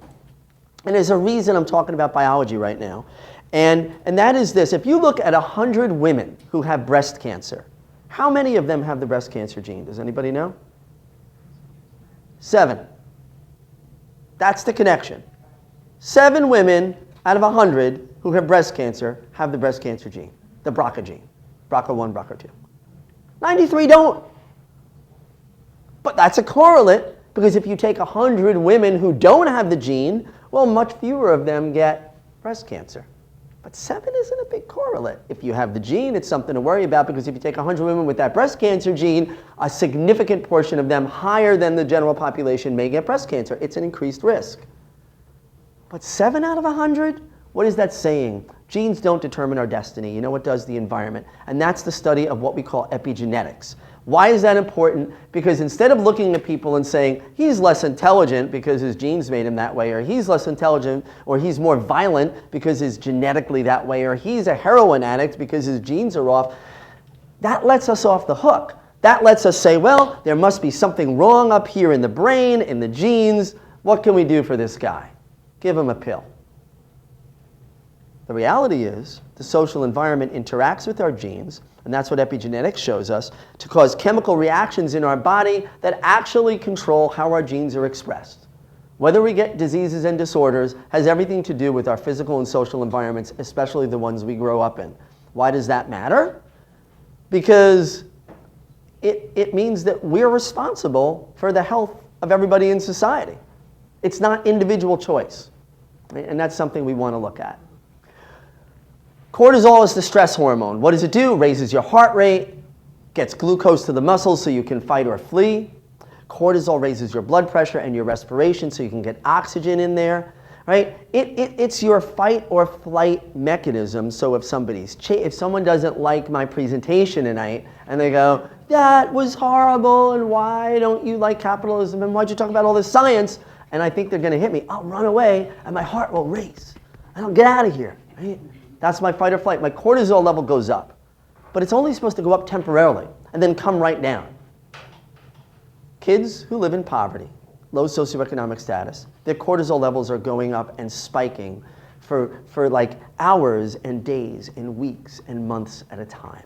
And there's a reason I'm talking about biology right now. And that is this. If you look at 100 women who have breast cancer, how many of them have the breast cancer gene? Does anybody know? 7. That's the connection. 7 women out of 100 who have breast cancer have the breast cancer gene, the BRCA gene, BRCA1, BRCA2. 93 don't. But that's a correlate, because if you take 100 women who don't have the gene, well, much fewer of them get breast cancer. But 7 isn't a big correlate. If you have the gene, it's something to worry about, because if you take 100 women with that breast cancer gene, a significant portion of them, higher than the general population, may get breast cancer. It's an increased risk. But 7 out of 100? What is that saying? Genes don't determine our destiny. You know what does? The environment. And that's the study of what we call epigenetics. Why is that important? Because instead of looking at people and saying, he's less intelligent because his genes made him that way, or he's less intelligent, or he's more violent because he's genetically that way, or he's a heroin addict because his genes are off, that lets us off the hook. That lets us say, well, there must be something wrong up here in the brain, in the genes. What can we do for this guy? Give him a pill. The reality is the social environment interacts with our genes, and that's what epigenetics shows us, to cause chemical reactions in our body that actually control how our genes are expressed. Whether we get diseases and disorders has everything to do with our physical and social environments, especially the ones we grow up in. Why does that matter? Because it means that we're responsible for the health of everybody in society. It's not individual choice, and that's something we want to look at. Cortisol is the stress hormone. What does it do? Raises your heart rate, gets glucose to the muscles so you can fight or flee. Cortisol raises your blood pressure and your respiration so you can get oxygen in there, right? It's your fight or flight mechanism. So if someone doesn't like my presentation tonight and they go, that was horrible, and why don't you like capitalism, and why'd you talk about all this science? And I think they're going to hit me. I'll run away and my heart will race. And I'll get out of here, right? That's my fight or flight. My cortisol level goes up. But it's only supposed to go up temporarily and then come right down. Kids who live in poverty, low socioeconomic status, their cortisol levels are going up and spiking for like hours and days and weeks and months at a time.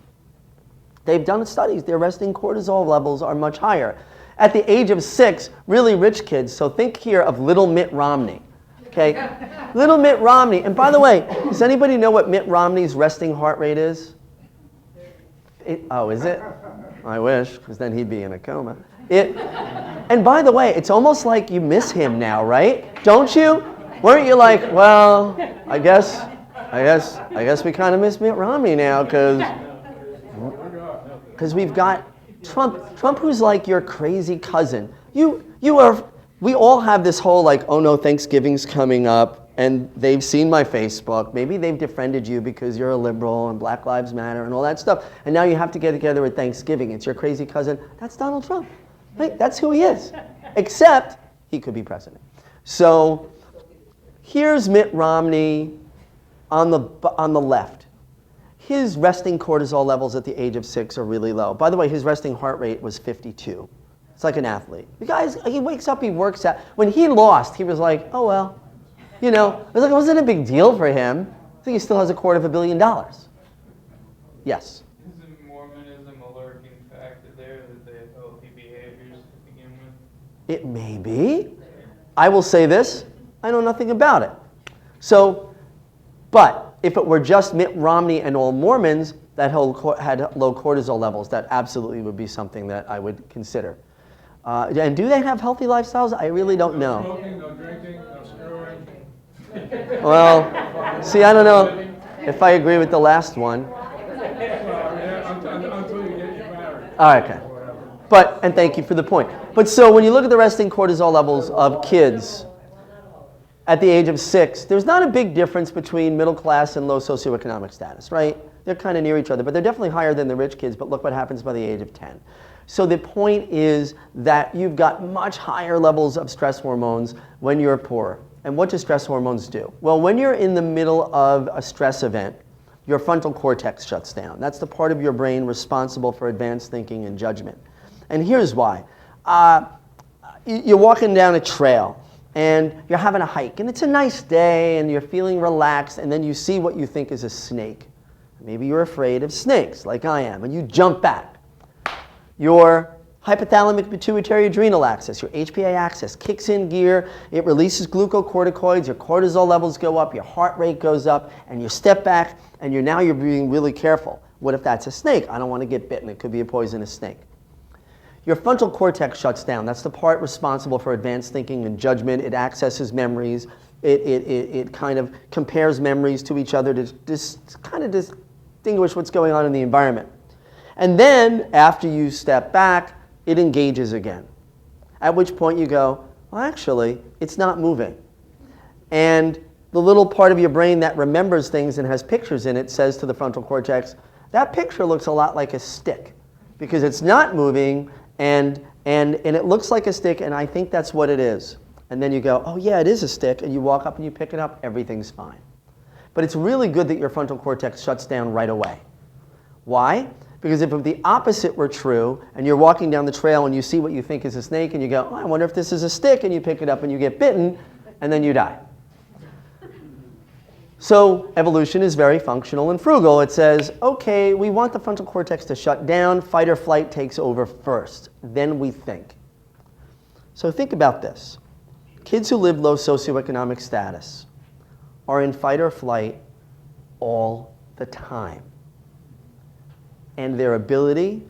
They've done studies. Their resting cortisol levels are much higher. At the age of 6, really rich kids, so think here of little Mitt Romney. Okay, little Mitt Romney. And by the way, does anybody know what Mitt Romney's resting heart rate is? Oh, is it? I wish, because then he'd be in a coma. And by the way, it's almost like you miss him now, right? Don't you? Weren't you like, well, I guess we kind of miss Mitt Romney now, because we've got Trump, who's like your crazy cousin. We all have this whole like, oh no, Thanksgiving's coming up, and they've seen my Facebook. Maybe they've defriended you because you're a liberal and Black Lives Matter and all that stuff. And now you have to get together at Thanksgiving. It's your crazy cousin. That's Donald Trump. Right? That's who he is. Except he could be president. So here's Mitt Romney on the left. His resting cortisol levels at the age of 6 are really low. By the way, his resting heart rate was 52. It's like an athlete. The guy, he wakes up, he works out. When he lost, he was like, oh, well. You know, it wasn't a big deal for him. I think he still has $250 million. Yes? Isn't Mormonism a lurking factor there that they have healthy behaviors to begin with? It may be. I will say this, I know nothing about it. So, but if it were just Mitt Romney and all Mormons that had low cortisol levels, that absolutely would be something that I would consider. And do they have healthy lifestyles? I really don't know. No smoking, no drinking, no screwing. Well, see, I don't know if I agree with the last one. Until you get married. All right, okay. But, and thank you for the point. But so when you look at the resting cortisol levels of kids at the age of 6, there's not a big difference between middle class and low socioeconomic status, right? They're kind of near each other, but they're definitely higher than the rich kids, but look what happens by the age of 10. So the point is that you've got much higher levels of stress hormones when you're poor. And what do stress hormones do? Well, when you're in the middle of a stress event, your frontal cortex shuts down. That's the part of your brain responsible for advanced thinking and judgment. And here's why. You're walking down a trail, and you're having a hike, and it's a nice day, and you're feeling relaxed, and then you see what you think is a snake. Maybe you're afraid of snakes, like I am, and you jump back. Your hypothalamic pituitary adrenal axis, your HPA axis, kicks in gear. It releases glucocorticoids. Your cortisol levels go up. Your heart rate goes up. And you step back, and you're being really careful. What if that's a snake? I don't want to get bitten. It could be a poisonous snake. Your frontal cortex shuts down. That's the part responsible for advanced thinking and judgment. It accesses memories. It kind of compares memories to each other to kind of distinguish what's going on in the environment. And then, after you step back, it engages again. At which point you go, well, actually, it's not moving. And the little part of your brain that remembers things and has pictures in it says to the frontal cortex, that picture looks a lot like a stick because it's not moving and it looks like a stick and I think that's what it is. And then you go, oh yeah, it is a stick, and you walk up and you pick it up, everything's fine. But it's really good that your frontal cortex shuts down right away. Why? Because if the opposite were true, and you're walking down the trail and you see what you think is a snake, and you go, oh, I wonder if this is a stick, and you pick it up and you get bitten, and then you die. So evolution is very functional and frugal. It says, okay, we want the frontal cortex to shut down, fight or flight takes over first, then we think. So think about this. Kids who live low socioeconomic status are in fight or flight all the time. And their ability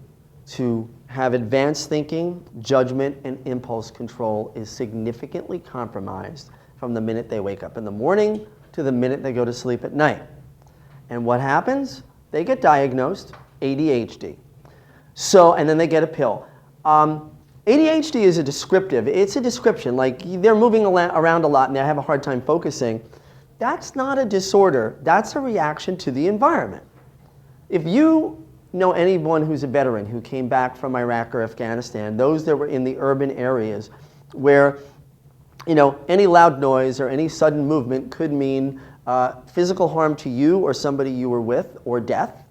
to have advanced thinking, judgment, and impulse control is significantly compromised from the minute they wake up in the morning to the minute they go to sleep at night. And what happens? They get diagnosed ADHD. And then they get a pill. ADHD is a descriptive. It's a description. Like they're moving around a lot and they have a hard time focusing. That's not a disorder. That's a reaction to the environment. If you know anyone who's a veteran who came back from Iraq or Afghanistan, those that were in the urban areas where any loud noise or any sudden movement could mean physical harm to you or somebody you were with or death,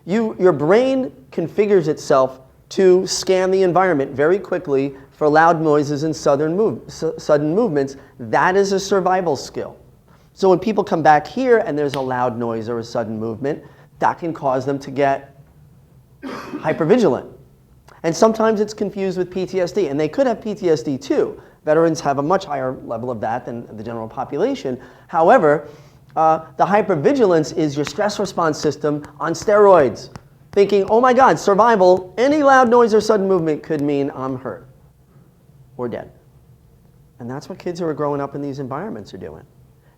your brain configures itself to scan the environment very quickly for loud noises and sudden movements. That is a survival skill. So when people come back here and there's a loud noise or a sudden movement, that can cause them to get hypervigilant. And sometimes it's confused with PTSD, and they could have PTSD too. Veterans have a much higher level of that than the general population. However, the hypervigilance is your stress response system on steroids, thinking, oh my God, survival, any loud noise or sudden movement could mean I'm hurt or dead. And that's what kids who are growing up in these environments are doing.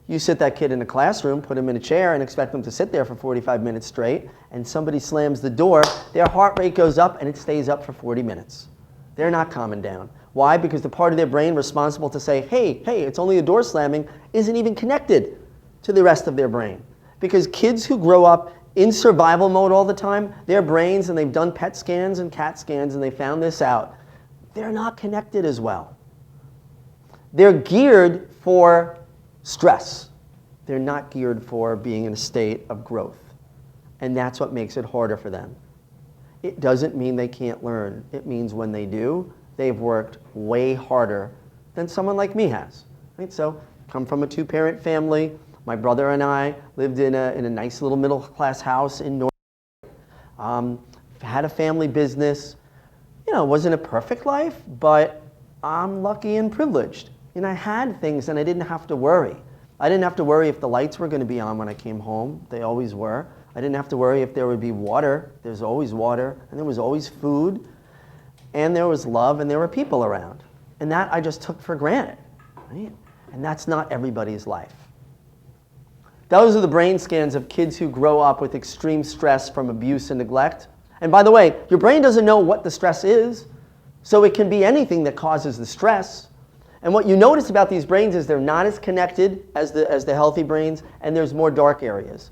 You sit that kid in a classroom, put him in a chair, and expect them to sit there for 45 minutes straight, and somebody slams the door, their heart rate goes up, and it stays up for 40 minutes. They're not calming down. Why? Because the part of their brain responsible to say, hey, it's only a door slamming, isn't even connected to the rest of their brain. Because kids who grow up in survival mode all the time, their brains, and they've done PET scans and CAT scans, and they found this out, they're not connected as well. They're geared for stress. They're not geared for being in a state of growth. And that's what makes it harder for them. It doesn't mean they can't learn. It means when they do, they've worked way harder than someone like me has. Right? So, come from a two-parent family. My brother and I lived in a nice little middle-class house in North. Had a family business. You know, it wasn't a perfect life, but I'm lucky and privileged. And I had things and I didn't have to worry. I didn't have to worry if the lights were going to be on when I came home. They always were. I didn't have to worry if there would be water. There's always water. And there was always food. And there was love and there were people around. And that I just took for granted. Right? And that's not everybody's life. Those are the brain scans of kids who grow up with extreme stress from abuse and neglect. And by the way, your brain doesn't know what the stress is, so it can be anything that causes the stress. And what you notice about these brains is they're not as connected as the healthy brains, and there's more dark areas.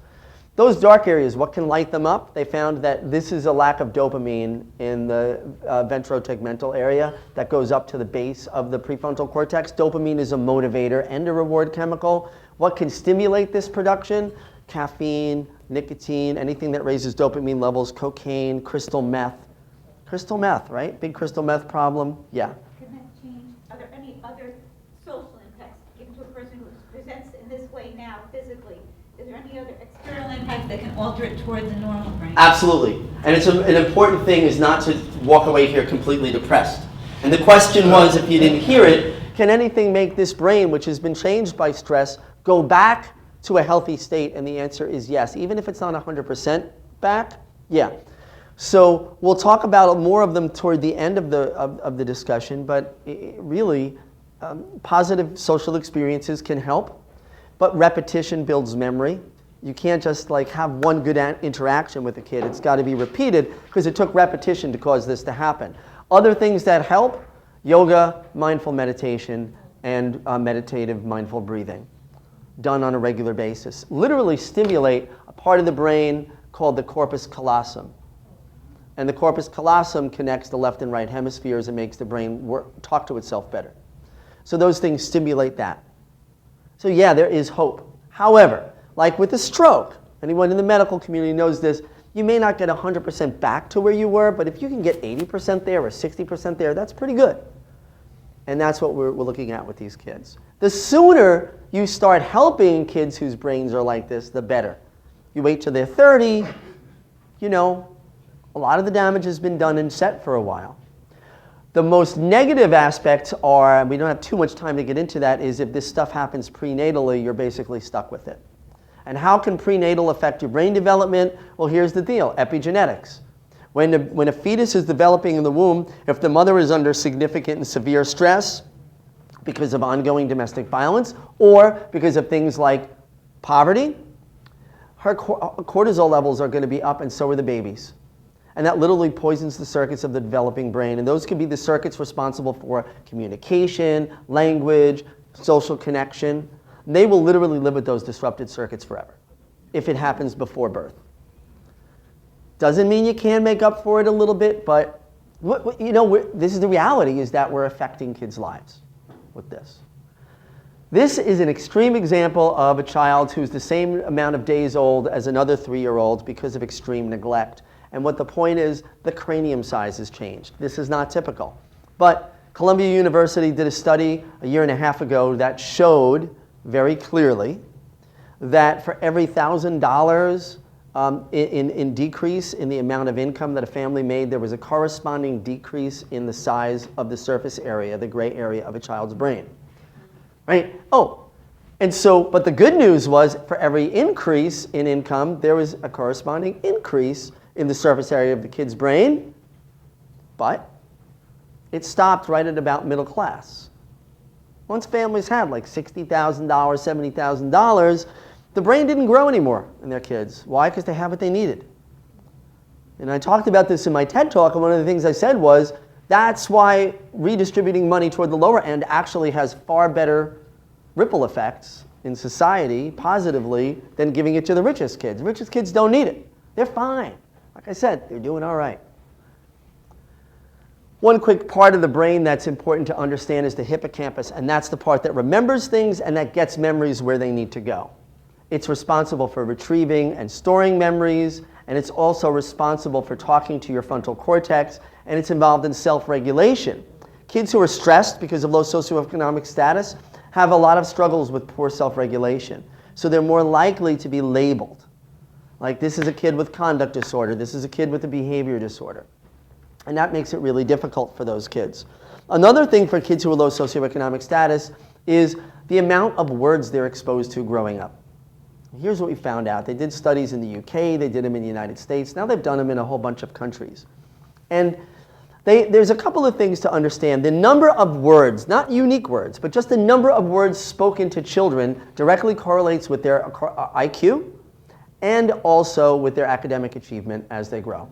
Those dark areas, what can light them up? They found that this is a lack of dopamine in the ventrotegmental area that goes up to the base of the prefrontal cortex. Dopamine is a motivator and a reward chemical. What can stimulate this production? Caffeine, nicotine, anything that raises dopamine levels, cocaine, crystal meth. Crystal meth, right? Big crystal meth problem? Yeah. Can that change? Are there any other social impacts given to a person who presents in this way now physically? Is there any other external impact that can alter it towards the normal brain? Absolutely. And it's an important thing is not to walk away here completely depressed. And the question was, if you didn't hear it, can anything make this brain, which has been changed by stress, go back to a healthy state? And the answer is yes. Even if it's not 100% back, yeah. So we'll talk about more of them toward the end of the discussion, but really, positive social experiences can help, but repetition builds memory. You can't just like have one good interaction with a kid. It's got to be repeated because it took repetition to cause this to happen. Other things that help, yoga, mindful meditation, and meditative mindful breathing, done on a regular basis. Literally stimulate a part of the brain called the corpus callosum. And the corpus callosum connects the left and right hemispheres and makes the brain talk to itself better. So those things stimulate that. So yeah, there is hope. However, like with a stroke, anyone in the medical community knows this, you may not get 100% back to where you were, but if you can get 80% there or 60% there, that's pretty good. And that's what we're looking at with these kids. The sooner you start helping kids whose brains are like this, the better. You wait till they're 30, you know, a lot of the damage has been done and set for a while. The most negative aspects are, and we don't have too much time to get into that, is if this stuff happens prenatally, you're basically stuck with it. And how can prenatal affect your brain development? Well, here's the deal, epigenetics. When a fetus is developing in the womb, if the mother is under significant and severe stress because of ongoing domestic violence or because of things like poverty, her cortisol levels are going to be up, and so are the babies. And that literally poisons the circuits of the developing brain. And those can be the circuits responsible for communication, language, social connection. And they will literally live with those disrupted circuits forever if it happens before birth. Doesn't mean you can make up for it a little bit, but this is the reality, is that we're affecting kids' lives with this. This is an extreme example of a child who's the same amount of days old as another 3-year-old because of extreme neglect. And what the point is, the cranium size has changed. This is not typical. But Columbia University did a study a year and a half ago that showed very clearly that for every $1,000 in decrease in the amount of income that a family made, there was a corresponding decrease in the size of the surface area, the gray area of a child's brain. Right? Oh, and so, but the good news was for every increase in income, there was a corresponding increase in the surface area of the kid's brain, but it stopped right at about middle class. Once families had like $60,000, $70,000, the brain didn't grow anymore in their kids. Why? Because they had what they needed. And I talked about this in my TED Talk, and one of the things I said was, that's why redistributing money toward the lower end actually has far better ripple effects in society, positively, than giving it to the richest kids. The richest kids don't need it. They're fine. Like I said, they're doing all right. One quick part of the brain that's important to understand is the hippocampus, and that's the part that remembers things and that gets memories where they need to go. It's responsible for retrieving and storing memories, and it's also responsible for talking to your frontal cortex, and it's involved in self-regulation. Kids who are stressed because of low socioeconomic status have a lot of struggles with poor self-regulation. So they're more likely to be labeled. Like, this is a kid with conduct disorder, this is a kid with a behavior disorder. And that makes it really difficult for those kids. Another thing for kids who are low socioeconomic status is the amount of words they're exposed to growing up. Here's what we found out. They did studies in the UK, they did them in the United States, now they've done them in a whole bunch of countries. And there's a couple of things to understand. The number of words, not unique words, but just the number of words spoken to children directly correlates with their IQ and also with their academic achievement as they grow.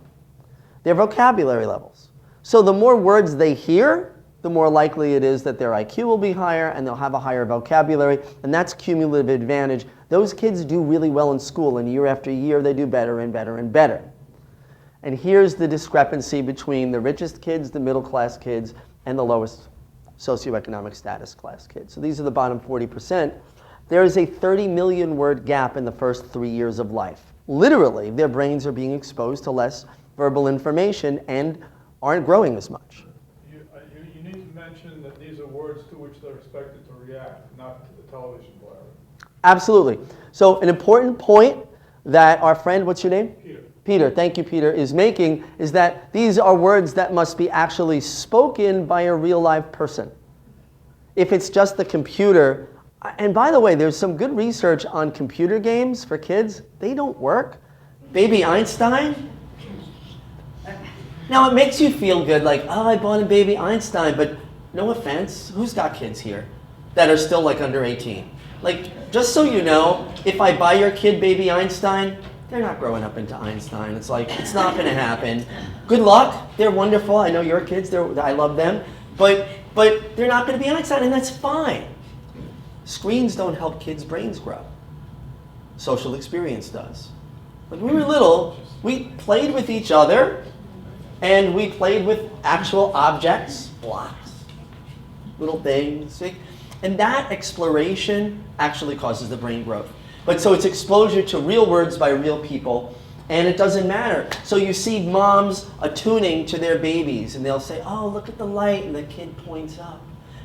Their vocabulary levels. So the more words they hear, the more likely it is that their IQ will be higher and they'll have a higher vocabulary, and that's cumulative advantage. Those kids do really well in school, and year after year they do better and better and better. And here's the discrepancy between the richest kids, the middle class kids, and the lowest socioeconomic status class kids. So these are the bottom 40%. There is a 30 million word gap in the first 3 years of life. Literally, their brains are being exposed to less verbal information and aren't growing as much. You need to mention that these are words to which they're expected to react, not to the television blare. Absolutely. So an important point that our friend, what's your name? Peter. Peter, thank you, Peter, is making is that these are words that must be actually spoken by a real live person. If it's just the computer, and by the way, there's some good research on computer games for kids. They don't work. Baby Einstein. Now it makes you feel good, like, oh, I bought a Baby Einstein, but no offense, who's got kids here that are still like under 18? Like, just so you know, if I buy your kid Baby Einstein, they're not growing up into Einstein. It's like, it's not going to happen. Good luck. They're wonderful. I know your kids. I love them. But they're not going to be Einstein, and that's fine. Screens don't help kids' brains grow. Social experience does. When we were little, we played with each other, and we played with actual objects, blocks, little things. And that exploration actually causes the brain growth. But so it's exposure to real words by real people, and it doesn't matter. So you see moms attuning to their babies, and they'll say, oh, look at the light, and the kid points up.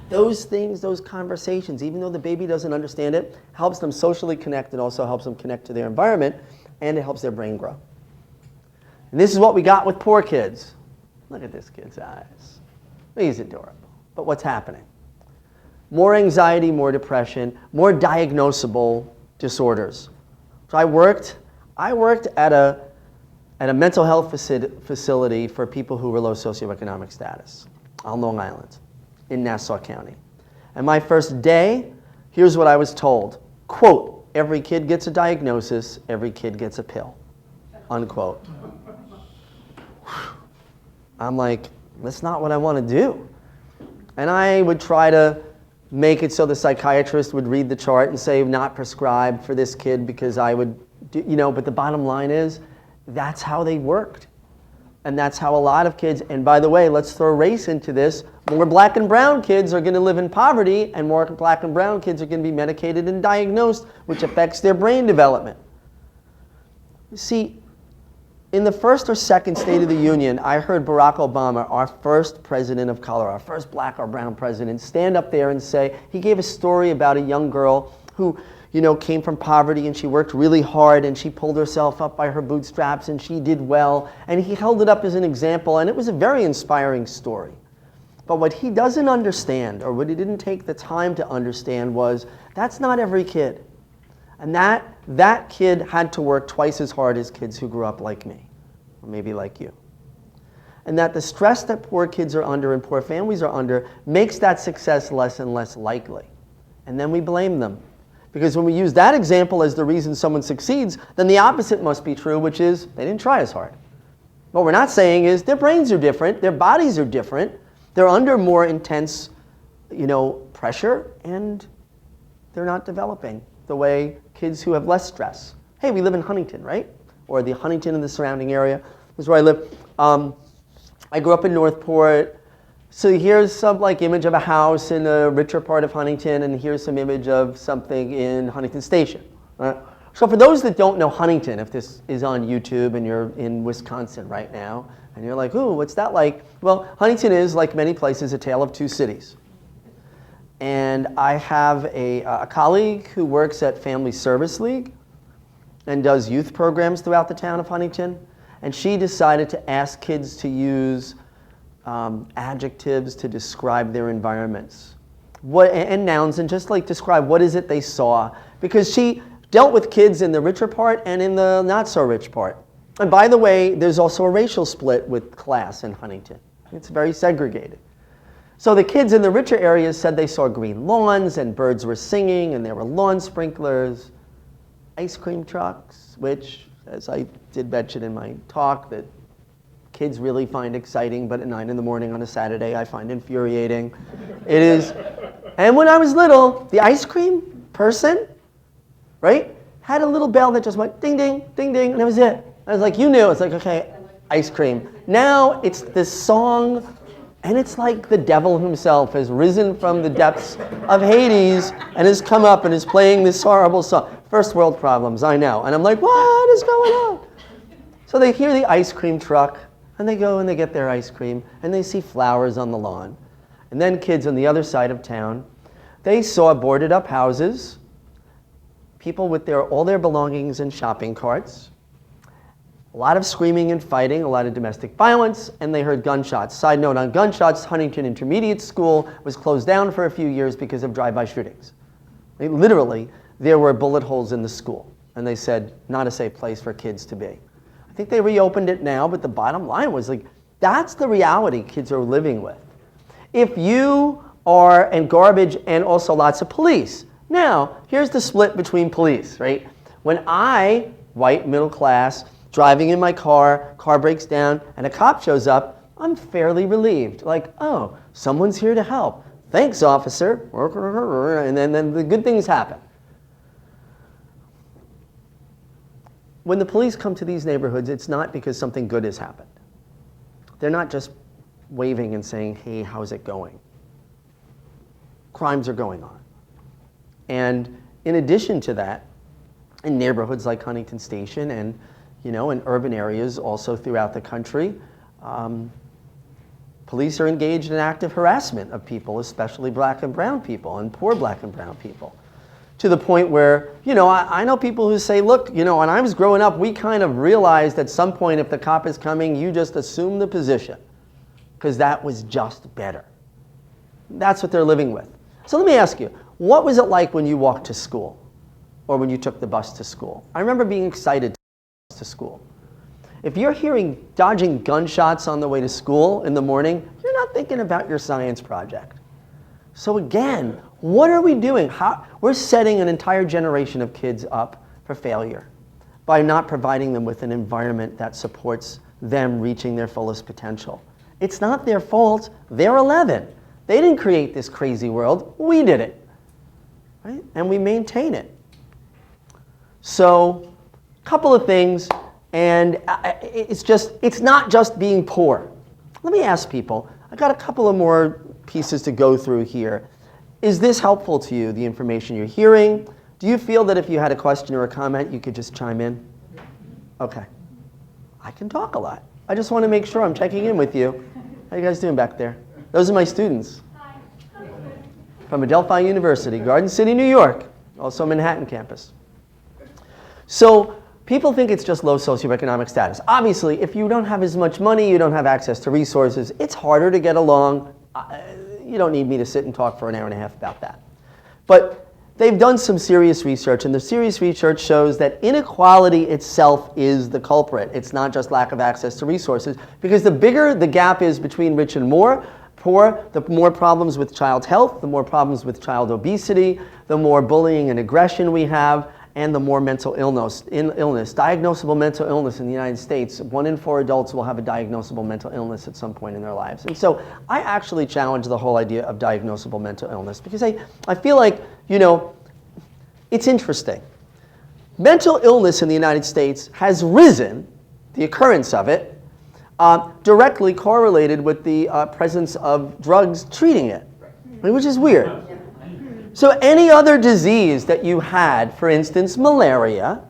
Those things, those conversations, even though the baby doesn't understand it, helps them socially connect. It also helps them connect to their environment, and it helps their brain grow. And this is what we got with poor kids. Look at this kid's eyes. He's adorable. But what's happening? More anxiety, more depression, more diagnosable disorders. So I worked at a mental health facility for people who were low socioeconomic status on Long Island in Nassau County. And my first day, here's what I was told. Quote, every kid gets a diagnosis, every kid gets a pill. Unquote. I'm like, that's not what I want to do. And I would try to make it so the psychiatrist would read the chart and say not prescribed for this kid because I would, but the bottom line is that's how they worked. And that's how a lot of kids, and by the way, let's throw race into this, more black and brown kids are going to live in poverty, and more black and brown kids are going to be medicated and diagnosed, which affects their brain development. See, in the first or second State of the Union, I heard Barack Obama, our first president of color, our first black or brown president, stand up there and say, he gave a story about a young girl who, came from poverty, and she worked really hard, and she pulled herself up by her bootstraps, and she did well, and he held it up as an example, and it was a very inspiring story. But what he doesn't understand, or what he didn't take the time to understand, was that's not every kid. And that kid had to work twice as hard as kids who grew up like me, or maybe like you. And that the stress that poor kids are under and poor families are under makes that success less and less likely. And then we blame them. Because when we use that example as the reason someone succeeds, then the opposite must be true, which is they didn't try as hard. What we're not saying is their brains are different, their bodies are different, they're under more intense, pressure, and they're not developing the way kids who have less stress. Hey, we live in Huntington, right? Or the Huntington and the surrounding area. This is where I live. I grew up in Northport. So here's some image of a house in a richer part of Huntington, and here's some image of something in Huntington Station. Right? So for those that don't know Huntington, if this is on YouTube and you're in Wisconsin right now, And you're like, ooh, what's that like? Well, Huntington is, like many places, a tale of two cities. And I have a colleague who works at Family Service League and does youth programs throughout the town of Huntington. And she decided to ask kids to use adjectives to describe their environments. And nouns, and just like describe what is it they saw. Because she dealt with kids in the richer part and in the not so rich part. And by the way, there's also a racial split with class in Huntington. It's very segregated. So the kids in the richer areas said they saw green lawns and birds were singing and there were lawn sprinklers, ice cream trucks, which, as I did mention in my talk, that kids really find exciting, but at 9 in the morning on a Saturday I find infuriating. It is. And when I was little, the ice cream person, right, had a little bell that just went ding, ding, ding, ding, and that was it. I was like, you knew. It's like, okay, ice cream. Now it's this song, and it's like the devil himself has risen from the depths of Hades and has come up and is playing this horrible song. First world problems, I know. And I'm like, what is going on? So they hear the ice cream truck, and they go and they get their ice cream, and they see flowers on the lawn. And then kids on the other side of town, they saw boarded up houses, people with all their belongings in shopping carts, a lot of screaming and fighting, a lot of domestic violence, and they heard gunshots. Side note on gunshots, Huntington Intermediate School was closed down for a few years because of drive-by shootings. Literally, there were bullet holes in the school, and they said, not a safe place for kids to be. I think they reopened it now, but the bottom line was like, that's the reality kids are living with. If you are, and garbage, and also lots of police. Now, here's the split between police, right? When I, white, middle class, driving in my car breaks down, and a cop shows up, I'm fairly relieved. Like, oh, someone's here to help. Thanks, officer. And then the good things happen. When the police come to these neighborhoods, it's not because something good has happened. They're not just waving and saying, hey, how's it going? Crimes are going on. And in addition to that, in neighborhoods like Huntington Station and in urban areas also throughout the country, police are engaged in active harassment of people, especially black and brown people and poor black and brown people. To the point where, I know people who say, look, when I was growing up, we kind of realized at some point if the cop is coming, you just assume the position because that was just better. That's what they're living with. So let me ask you, what was it like when you walked to school or when you took the bus to school? I remember being excited to school. If you're dodging gunshots on the way to school in the morning, you're not thinking about your science project. So again, what are we doing? We're setting an entire generation of kids up for failure by not providing them with an environment that supports them reaching their fullest potential. It's not their fault. They're 11. They didn't create this crazy world. We did it. Right? And we maintain it. So, a couple of things, and it's not just being poor. Let me ask people, I've got a couple of more pieces to go through here. Is this helpful to you, the information you're hearing? Do you feel that if you had a question or a comment, you could just chime in? Okay. I can talk a lot. I just want to make sure I'm checking in with you. How you guys doing back there? Those are my students. Hi. From Adelphi University, Garden City, New York, also Manhattan campus. So people think it's just low socioeconomic status. Obviously, if you don't have as much money, you don't have access to resources, it's harder to get along. You don't need me to sit and talk for an hour and a half about that. But they've done some serious research, and the serious research shows that inequality itself is the culprit. It's not just lack of access to resources, because the bigger the gap is between rich and poor, the more problems with child health, the more problems with child obesity, the more bullying and aggression we have, and the more mental illness. Diagnosable mental illness in the United States, 1 in 4 adults will have a diagnosable mental illness at some point in their lives. And so I actually challenge the whole idea of diagnosable mental illness because I feel like, it's interesting. Mental illness in the United States has risen, the occurrence of it, directly correlated with the presence of drugs treating it, which is weird. So any other disease that you had, for instance, malaria,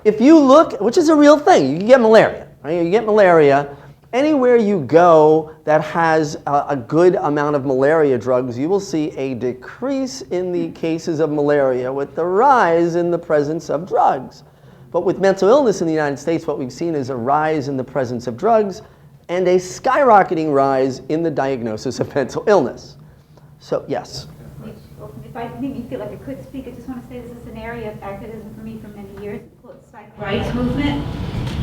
if you look, which is a real thing, you can get malaria, right? You get malaria, Anywhere you go that has a good amount of malaria drugs, you will see a decrease in the cases of malaria with the rise in the presence of drugs. But with mental illness in the United States, what we've seen is a rise in the presence of drugs and a skyrocketing rise in the diagnosis of mental illness. So, yes. If I maybe feel like I could speak, I just want to say this is an area of activism for me for many years. It's called the psych rights movement.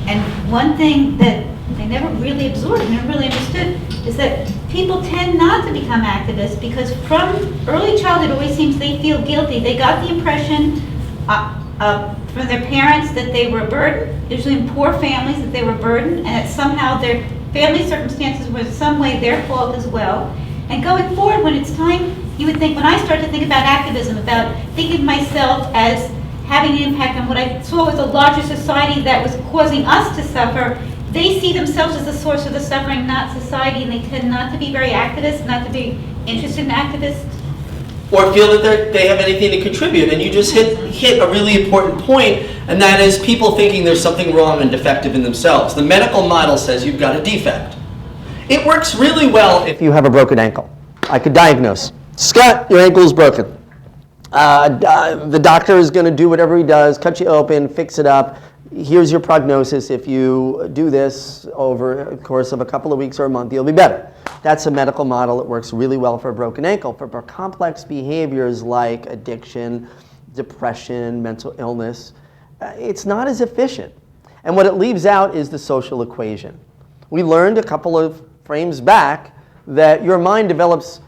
And one thing that I never really absorbed, never really understood, is that people tend not to become activists because from early childhood it always seems they feel guilty. They got the impression from their parents that they were a burden, usually in poor families that they were a burden, and that somehow their family circumstances were in some way their fault as well. And going forward, when it's time, you would think, when I start to think about activism, about thinking of myself as having an impact on what I saw was a larger society that was causing us to suffer, they see themselves as the source of the suffering, not society, and they tend not to be very activist, not to be interested in activists. Or feel that they have anything to contribute. And you just hit a really important point, and that is people thinking there's something wrong and defective in themselves. The medical model says you've got a defect. It works really well if you have a broken ankle. I could diagnose. Scott, your ankle is broken. The doctor is going to do whatever he does, cut you open, fix it up. Here's your prognosis. If you do this over the course of a couple of weeks or a month, you'll be better. That's a medical model. It works really well for a broken ankle. For complex behaviors like addiction, depression, mental illness, it's not as efficient. And what it leaves out is the social equation. We learned a couple of frames back that your mind develops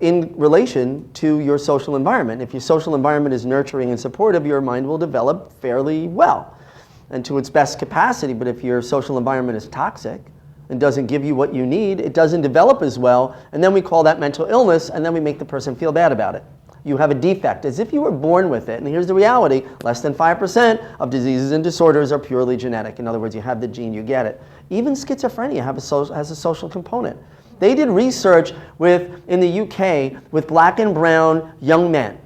in relation to your social environment. If your social environment is nurturing and supportive, your mind will develop fairly well and to its best capacity. But if your social environment is toxic and doesn't give you what you need, it doesn't develop as well, and then we call that mental illness, and then we make the person feel bad about it. You have a defect, as if you were born with it. And here's the reality: less than 5% of diseases and disorders are purely genetic. In other words, you have the gene, you get it. Even schizophrenia has a social component. They did research in the UK with black and brown young men,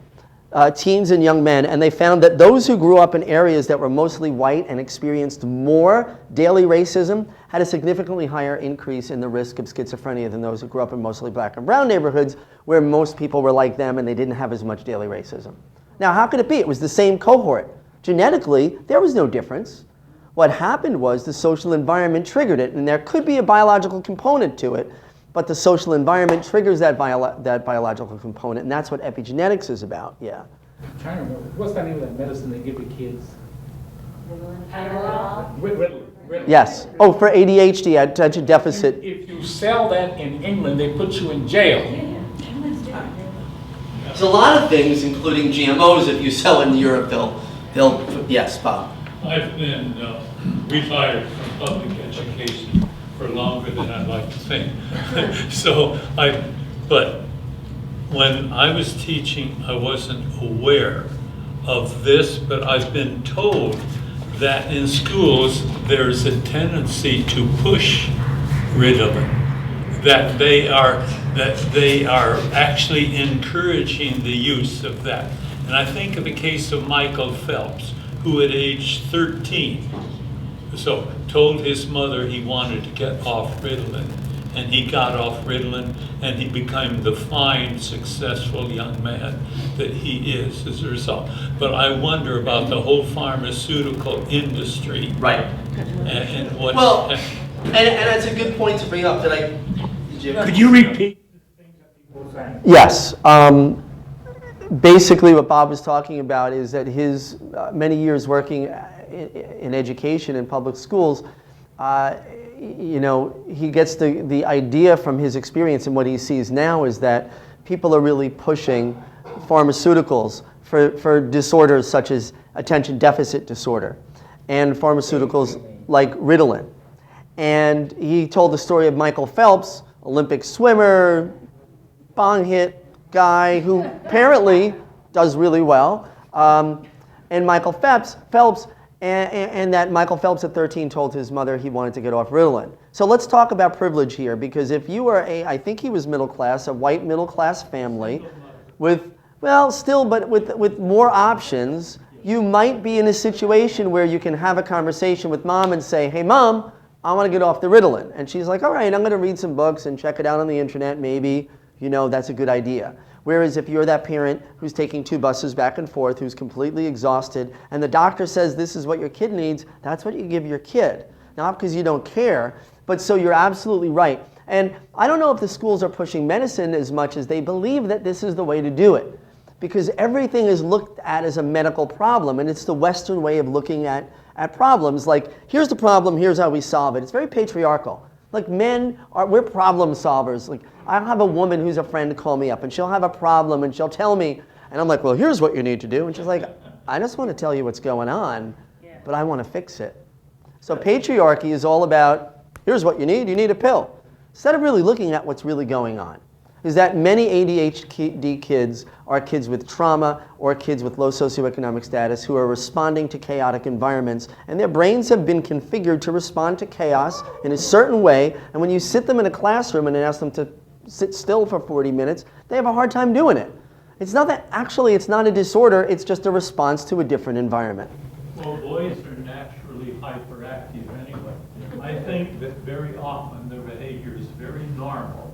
teens and young men, and they found that those who grew up in areas that were mostly white and experienced more daily racism had a significantly higher increase in the risk of schizophrenia than those who grew up in mostly black and brown neighborhoods where most people were like them and they didn't have as much daily racism. Now, how could it be? It was the same cohort. Genetically, there was no difference. What happened was the social environment triggered it, and there could be a biological component to it, but the social environment triggers that biological component, and that's what epigenetics is about, yeah. I'm trying to remember, what's the name of that medicine they give the kids? Ritalin. Yes. Oh, for ADHD, attention deficit. If you sell that in England, they put you in jail. There's a lot of things, including GMOs, if you sell in Europe, yes, Bob. I've been retired from public education for longer than I'd like to think. But when I was teaching, I wasn't aware of this, but I've been told that in schools there's a tendency to push Ritalin, that they are actually encouraging the use of that. And I think of a case of Michael Phelps, who at age 13, told his mother he wanted to get off Ritalin, and he got off Ritalin, and he became the fine, successful young man that he is as a result. But I wonder about the whole pharmaceutical industry. Right. And what. Well, and that's a good point to bring up. Could you repeat the things that people were saying? Yes. Basically, what Bob was talking about is that his many years working in education in public schools, he gets the idea from his experience, and what he sees now is that people are really pushing pharmaceuticals for disorders such as attention deficit disorder and pharmaceuticals like Ritalin. And he told the story of Michael Phelps, Olympic swimmer, bong hit guy who apparently does really well, and Michael Phelps, and that Michael Phelps at 13 told his mother he wanted to get off Ritalin. So let's talk about privilege here, because if you are I think he was middle class, a white middle class family with more options, you might be in a situation where you can have a conversation with mom and say, hey mom, I want to get off the Ritalin. And she's like, all right, I'm going to read some books and check it out on the internet. Maybe, that's a good idea. Whereas if you're that parent who's taking 2 buses back and forth, who's completely exhausted, and the doctor says this is what your kid needs, that's what you give your kid. Not because you don't care, but so you're absolutely right. And I don't know if the schools are pushing medicine as much as they believe that this is the way to do it. Because everything is looked at as a medical problem, and it's the Western way of looking at problems. Like, here's the problem, here's how we solve it. It's very patriarchal. Like, we're problem solvers. Like, I'll have a woman who's a friend call me up, and she'll have a problem, and she'll tell me, and I'm like, well, here's what you need to do. And she's like, I just want to tell you what's going on, but I want to fix it. So patriarchy is all about, here's what you need a pill. Instead of really looking at what's really going on. Is that many ADHD kids are kids with trauma or kids with low socioeconomic status who are responding to chaotic environments, and their brains have been configured to respond to chaos in a certain way, and when you sit them in a classroom and ask them to sit still for 40 minutes, they have a hard time doing it. It's not that, actually, it's not a disorder, it's just a response to a different environment. Well, boys are naturally hyperactive anyway. I think that very often their behavior is very normal.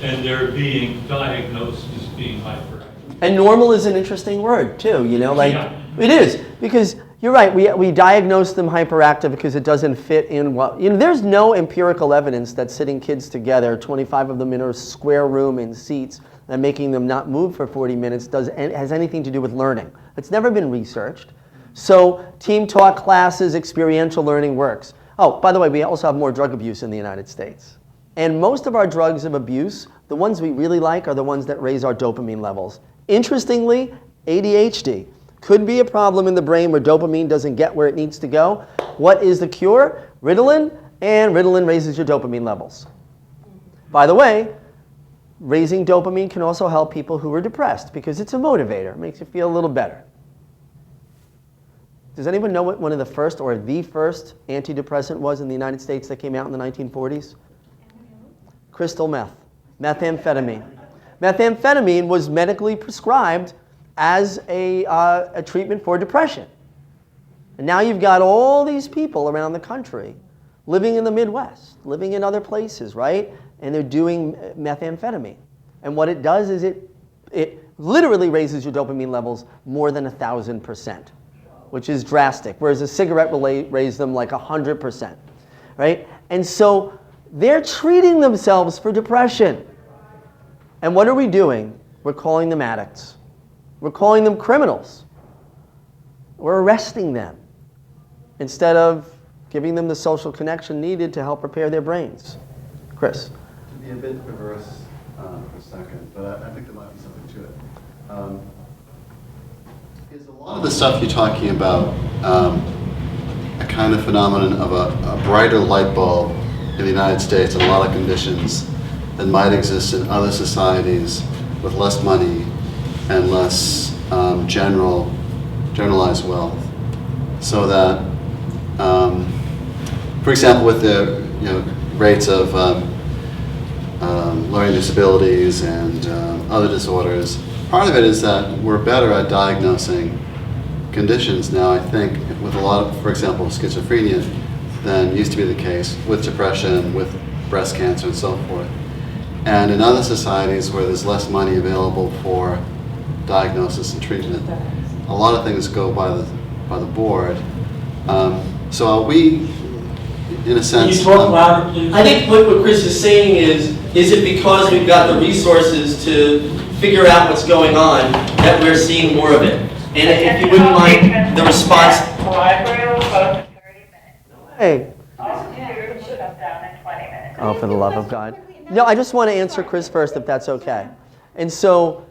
And they're being diagnosed as being hyperactive. And normal is an interesting word, too, Yeah. It is, because you're right, we diagnose them hyperactive because it doesn't fit in there's no empirical evidence that sitting kids together, 25 of them in a square room in seats, and making them not move for 40 minutes has anything to do with learning. It's never been researched. So team taught classes, experiential learning works. Oh, by the way, we also have more drug abuse in the United States. And most of our drugs of abuse, the ones we really like, are the ones that raise our dopamine levels. Interestingly, ADHD could be a problem in the brain where dopamine doesn't get where it needs to go. What is the cure? Ritalin, and Ritalin raises your dopamine levels. By the way, raising dopamine can also help people who are depressed because it's a motivator. It makes you feel a little better. Does anyone know what one of the first or the first antidepressant was in the United States that came out in the 1940s? Crystal meth, methamphetamine. Methamphetamine was medically prescribed as a treatment for depression. And now you've got all these people around the country living in the Midwest, living in other places, right? And they're doing methamphetamine. And what it does is it literally raises your dopamine levels more than 1,000%, which is drastic, whereas a cigarette will raise them like 100%, right? And so they're treating themselves for depression. And what are we doing? We're calling them addicts. We're calling them criminals. We're arresting them instead of giving them the social connection needed to help repair their brains. Chris? To be a bit perverse for a second, but I think there might be something to it. Is a lot of the stuff you're talking about a kind of phenomenon of a brighter light bulb in the United States and a lot of conditions that might exist in other societies with less money and less generalized wealth, so that, for example, with the rates of learning disabilities and other disorders, part of it is that we're better at diagnosing conditions now, I think, with a lot of, for example, schizophrenia than used to be the case, with depression, with breast cancer, and so forth. And in other societies where there's less money available for diagnosis and treatment, a lot of things go by the board. So are we, in a sense... Can you talk louder, please? I think what Chris is saying is it because we've got the resources to figure out what's going on that we're seeing more of it? And if you wouldn't mind the response... Hey. Oh, for the love of God. No, I just want to answer Chris first, if that's okay. And so,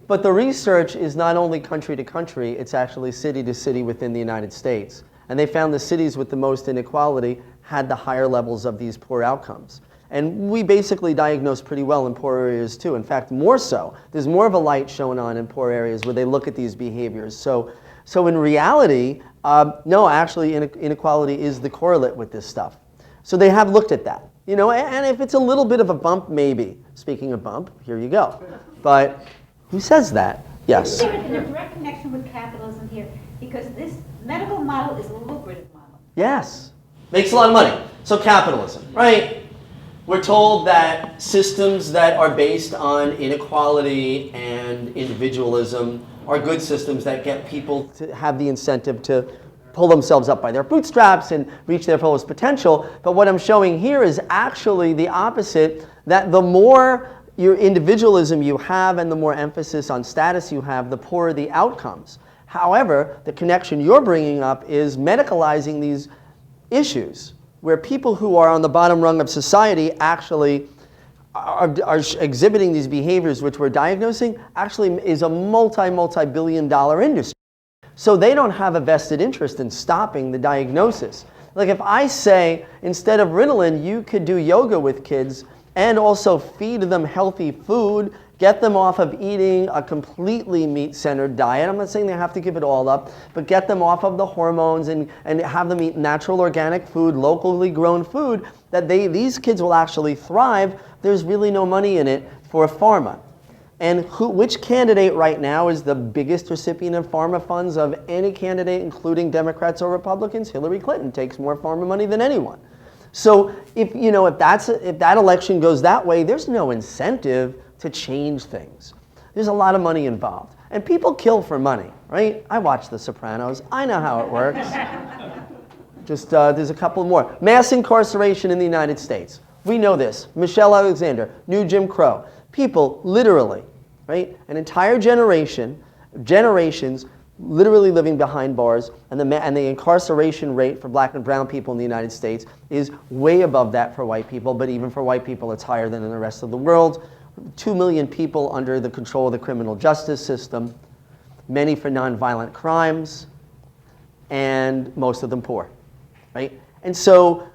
but the research is not only country to country, it's actually city to city within the United States. And they found the cities with the most inequality had the higher levels of these poor outcomes. And we basically diagnose pretty well in poor areas too. In fact, more so. There's more of a light shown on in poor areas where they look at these behaviors. So in reality, no, actually inequality is the correlate with this stuff. So they have looked at that. And if it's a little bit of a bump, maybe. Speaking of bump, here you go. But who says that? Yes. There is a direct connection with capitalism here because this medical model is a lucrative model. Yes. Makes a lot of money. So capitalism, right? We're told that systems that are based on inequality and individualism are good systems that get people to have the incentive to pull themselves up by their bootstraps and reach their fullest potential. But what I'm showing here is actually the opposite, that the more your individualism you have and the more emphasis on status you have, the poorer the outcomes. However, the connection you're bringing up is medicalizing these issues, where people who are on the bottom rung of society actually are exhibiting these behaviors which we're diagnosing, actually is a multi-billion-dollar industry. So they don't have a vested interest in stopping the diagnosis. Like if I say, instead of Ritalin, you could do yoga with kids and also feed them healthy food, get them off of eating a completely meat-centered diet. I'm not saying they have to give it all up, but get them off of the hormones and have them eat natural organic food, locally grown food, that these kids will actually thrive. There's really no money in it for pharma. And which candidate right now is the biggest recipient of pharma funds of any candidate, including Democrats or Republicans? Hillary Clinton takes more pharma money than anyone. So if that election goes that way, there's no incentive to change things. There's a lot of money involved. And people kill for money, right? I watch The Sopranos. I know how it works. Just, there's a couple more. Mass incarceration in the United States. We know this. Michelle Alexander, New Jim Crow. People literally, right? An entire generations literally living behind bars, and the incarceration rate for black and brown people in the United States is way above that for white people, but even for white people it's higher than in the rest of the world. 2 million people under the control of the criminal justice system, many for nonviolent crimes, and most of them poor, right? And so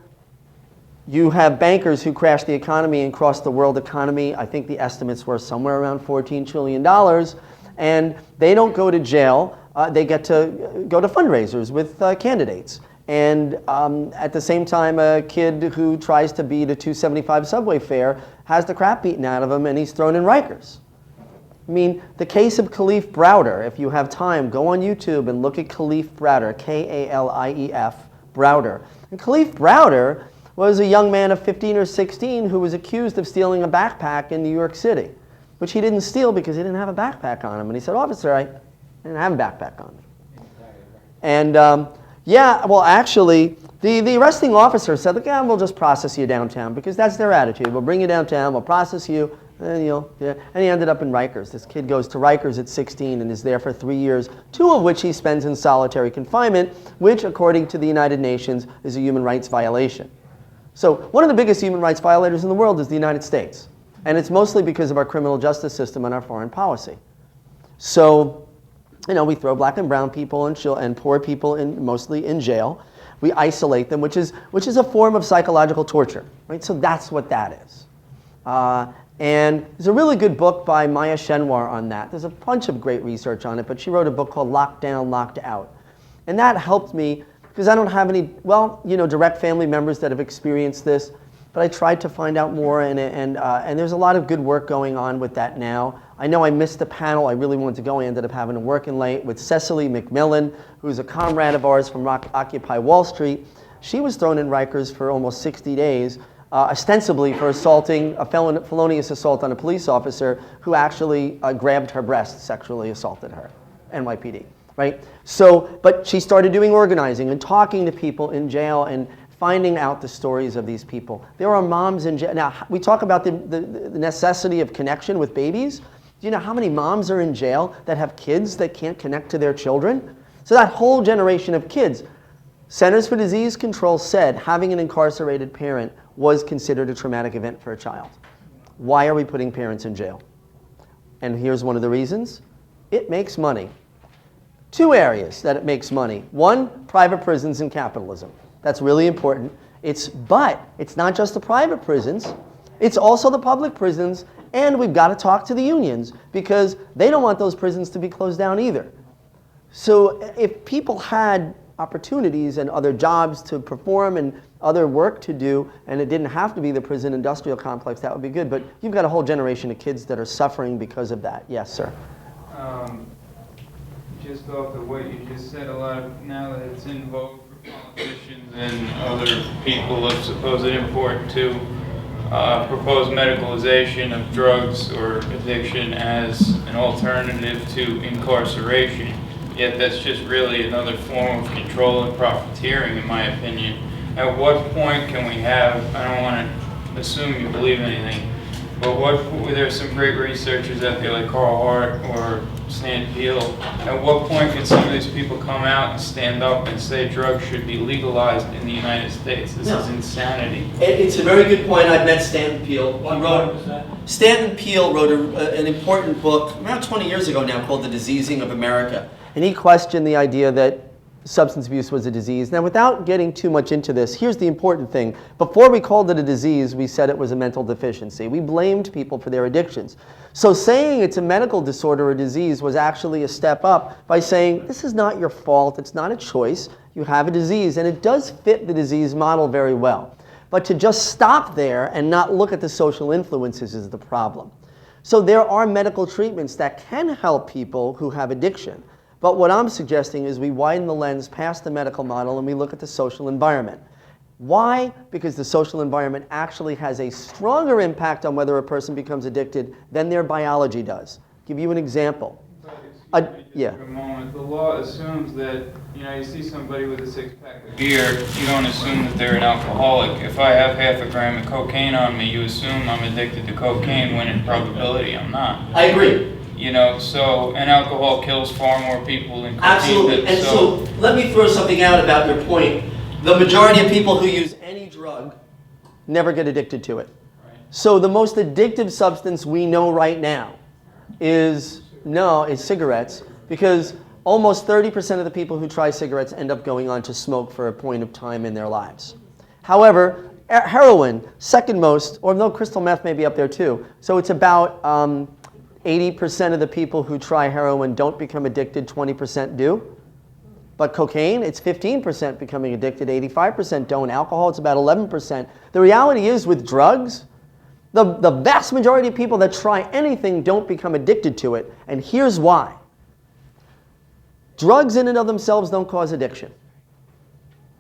you have bankers who crashed the economy and crossed the world economy. I think the estimates were somewhere around $14 trillion, and they don't go to jail. They get to go to fundraisers with candidates. And at the same time, a kid who tries to beat a $2.75 subway fare has the crap beaten out of him, and he's thrown in Rikers. I mean, the case of Kalief Browder, if you have time, go on YouTube and look at Kalief Browder, K-A-L-I-E-F, Browder. And Kalief Browder was a young man of 15 or 16 who was accused of stealing a backpack in New York City, which he didn't steal because he didn't have a backpack on him. And he said, "Officer, I didn't have a backpack on me." And yeah, well, actually, the arresting officer said, "Look, we'll just process you downtown," because that's their attitude. We'll bring you downtown, we'll process you, and and he ended up in Rikers. This kid goes to Rikers at 16 and is there for 3 years, 2 of which he spends in solitary confinement, which, according to the United Nations, is a human rights violation. So one of the biggest human rights violators in the world is the United States. And it's mostly because of our criminal justice system and our foreign policy. So, we throw black and brown people and poor people mostly in jail. We isolate them, which is a form of psychological torture, right? So that's what that is. And there's a really good book by Maya Shenwar on that. There's a bunch of great research on it, but she wrote a book called Locked Down, Locked Out. And that helped me because I don't have any, direct family members that have experienced this, but I tried to find out more, and there's a lot of good work going on with that now. I know I missed the panel. I really wanted to go. I ended up having to work in late with Cecily McMillan, who's a comrade of ours from Occupy Wall Street. She was thrown in Rikers for almost 60 days, ostensibly for assaulting, a felonious assault on a police officer who actually grabbed her breast, sexually assaulted her, NYPD. Right? So, but she started doing organizing and talking to people in jail and finding out the stories of these people. There are moms in jail. Now, we talk about the necessity of connection with babies. Do you know how many moms are in jail that have kids that can't connect to their children? So that whole generation of kids. Centers for Disease Control said having an incarcerated parent was considered a traumatic event for a child. Why are we putting parents in jail? And here's one of the reasons. It makes money. 2 areas that it makes money. 1, private prisons and capitalism. That's really important. But it's not just the private prisons, it's also the public prisons, and we've got to talk to the unions because they don't want those prisons to be closed down either. So if people had opportunities and other jobs to perform and other work to do, and it didn't have to be the prison industrial complex, that would be good. But you've got a whole generation of kids that are suffering because of that. Yes, sir. Just off of what you just said, a lot of now that it's in vogue for politicians and other people of supposed import to propose medicalization of drugs or addiction as an alternative to incarceration. Yet that's just really another form of control and profiteering, in my opinion. At what point can we have, I don't want to assume you believe anything, but there's some great researchers out there like Carl Hart or Stan Peele. At what point can some of these people come out and stand up and say drugs should be legalized in the United States? This is insanity. It's a very good point. I've met Stanton Peele. Stanton Peele wrote an important book around 20 years ago now called The Diseasing of America. And he questioned the idea that substance abuse was a disease. Now, without getting too much into this, here's the important thing. Before we called it a disease, we said it was a mental deficiency. We blamed people for their addictions. So saying it's a medical disorder or disease was actually a step up by saying, this is not your fault, it's not a choice, you have a disease, and it does fit the disease model very well. But to just stop there and not look at the social influences is the problem. So there are medical treatments that can help people who have addiction. But what I'm suggesting is we widen the lens past the medical model and we look at the social environment. Why? Because the social environment actually has a stronger impact on whether a person becomes addicted than their biology does. Give you an example. Yeah. For a moment, the law assumes that, you see somebody with a six-pack of beer, you don't assume that they're an alcoholic. If I have half a gram of cocaine on me, you assume I'm addicted to cocaine when in probability I'm not. I agree. And alcohol kills far more people than cocaine. Absolutely. And so let me throw something out about your point. The majority of people who use any drug never get addicted to it. Right. So the most addictive substance we know right now is cigarettes, because almost 30% of the people who try cigarettes end up going on to smoke for a point of time in their lives. However, heroin, second most, or no, crystal meth may be up there too. So it's about 80% of the people who try heroin don't become addicted, 20% do. But cocaine, it's 15% becoming addicted, 85% don't. Alcohol, it's about 11%. The reality is with drugs, the vast majority of people that try anything don't become addicted to it. And here's why. Drugs in and of themselves don't cause addiction.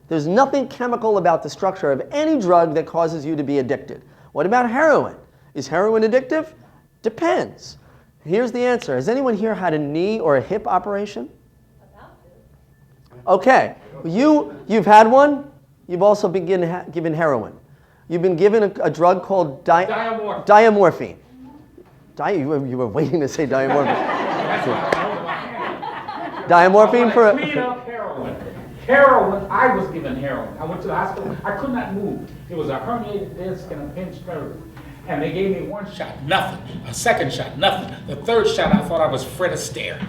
There's nothing chemical about the structure of any drug that causes you to be addicted. What about heroin? Is heroin addictive? Depends. Here's the answer. Has anyone here had a knee or a hip operation? Okay. You've had one. You've also been given heroin. You've been given a drug called diamorphine. You were waiting to say diamorphine. Diamorphine for Clean up heroin. Heroin, I was given heroin. I went to the hospital. I could not move. It was a herniated disc and a pinched nerve. And they gave me one shot, nothing. A second shot, nothing. The third shot, I thought I was Fred Astaire.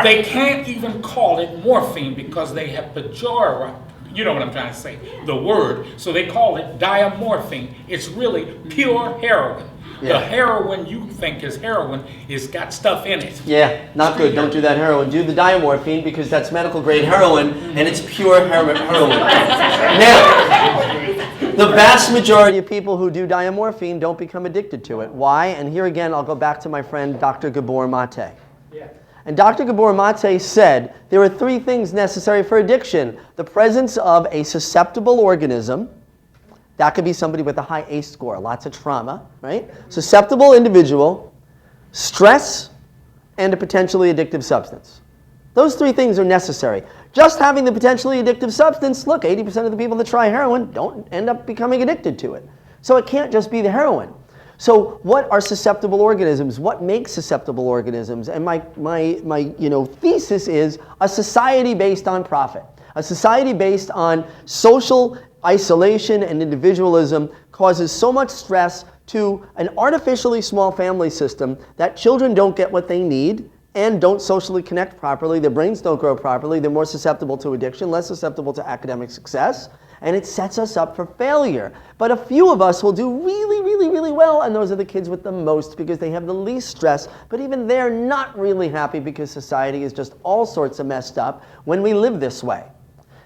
They can't even call it morphine because they have pejorated, you know what I'm trying to say, the word. So they call it diamorphine. It's really pure heroin. Yeah. The heroin you think is heroin is got stuff in it. Yeah, not good. Don't do that heroin. Do the diamorphine because that's medical grade heroin and it's pure heroin. Now, the vast majority of people who do diamorphine don't become addicted to it. Why? And here again, I'll go back to my friend Dr. Gabor Mate. Yeah. And Dr. Gabor Mate said there are three things necessary for addiction. The presence of a susceptible organism. That could be somebody with a high ACE score, lots of trauma, right? Susceptible individual, stress, and a potentially addictive substance. Those three things are necessary. Just having the potentially addictive substance, look, 80% of the people that try heroin don't end up becoming addicted to it. So it can't just be the heroin. So what are susceptible organisms? What makes susceptible organisms? And my thesis is a society based on profit. A society based on social isolation and individualism causes so much stress to an artificially small family system that children don't get what they need and don't socially connect properly. Their brains don't grow properly. They're more susceptible to addiction, less susceptible to academic success, and it sets us up for failure. But a few of us will do really, really, really well, and those are the kids with the most because they have the least stress, but even they're not really happy because society is just all sorts of messed up when we live this way.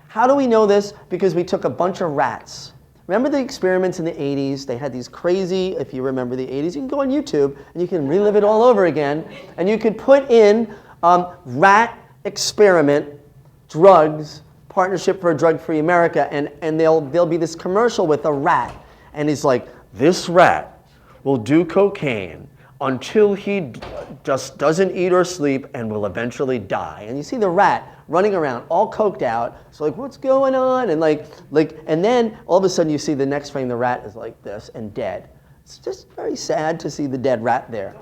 How do we know this? Because we took a bunch of rats. Remember the experiments in the 80s? They had these crazy, if you remember the 80s, you can go on YouTube and you can relive it all over again. And you could put in rat experiment drugs Partnership for a Drug-Free America, and there'll be this commercial with a rat, and he's like, this rat will do cocaine until he just doesn't eat or sleep and will eventually die. And you see the rat running around all coked out. So like, what's going on? And and then all of a sudden you see the next frame, the rat is like this and dead. It's just very sad to see the dead rat there.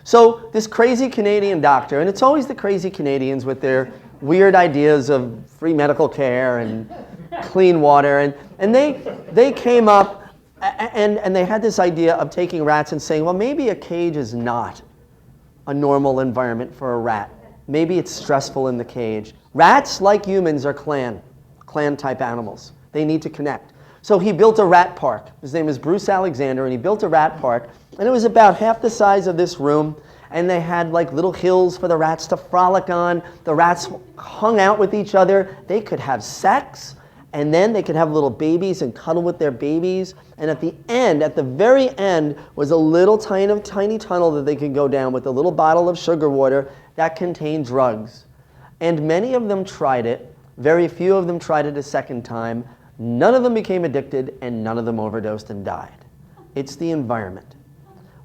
So this crazy Canadian doctor, and it's always the crazy Canadians with their weird ideas of free medical care and clean water, and they came up and they had this idea of taking rats and saying, well, maybe a cage is not a normal environment for a rat. Maybe it's stressful in the cage. Rats, like humans, are clan type animals. They need to connect. So he built a rat park. His name is Bruce Alexander, and he built a rat park, and it was about half the size of this room, and they had like little hills for the rats to frolic on. The rats hung out with each other. They could have sex, and then they could have little babies and cuddle with their babies. And at the end, at the very end, was a little tiny tunnel that they could go down with a little bottle of sugar water that contained drugs. And many of them tried it. Very few of them tried it a second time. None of them became addicted, and none of them overdosed and died. It's the environment.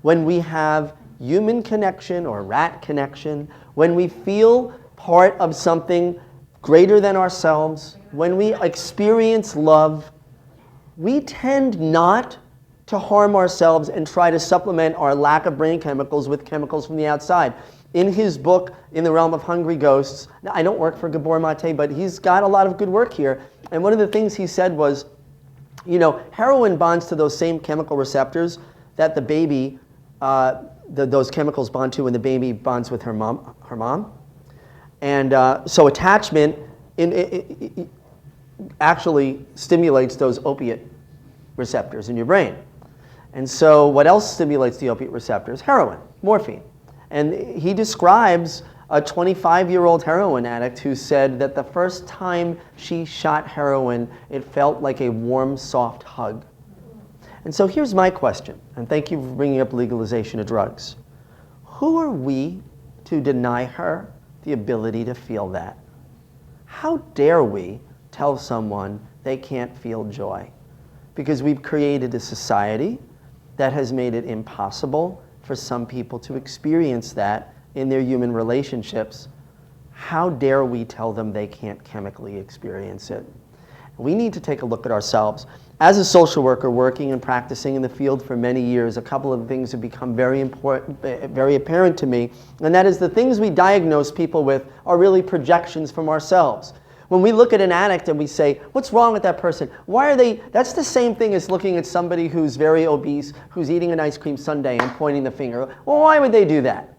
When we have human connection or rat connection, when we feel part of something greater than ourselves, when we experience love, we tend not to harm ourselves and try to supplement our lack of brain chemicals with chemicals from the outside. In his book, In the Realm of Hungry Ghosts, now, I don't work for Gabor Mate, but he's got a lot of good work here. And one of the things he said was, you know, heroin bonds to those same chemical receptors that the baby, those chemicals bond to when the baby bonds with her mom. And so attachment actually stimulates those opiate receptors in your brain. And so what else stimulates the opiate receptors? Heroin, morphine. And he describes a 25-year-old heroin addict who said that the first time she shot heroin, it felt like a warm, soft hug. And so here's my question, and thank you for bringing up legalization of drugs. Who are we to deny her the ability to feel that? How dare we tell someone they can't feel joy? Because we've created a society that has made it impossible for some people to experience that in their human relationships. How dare we tell them they can't chemically experience it? We need to take a look at ourselves. As a social worker working and practicing in the field for many years, a couple of things have become very important, very apparent to me, and that is the things we diagnose people with are really projections from ourselves. When we look at an addict and we say, what's wrong with that person? Why are they, that's the same thing as looking at somebody who's very obese, who's eating an ice cream sundae and pointing the finger. Well, why would they do that?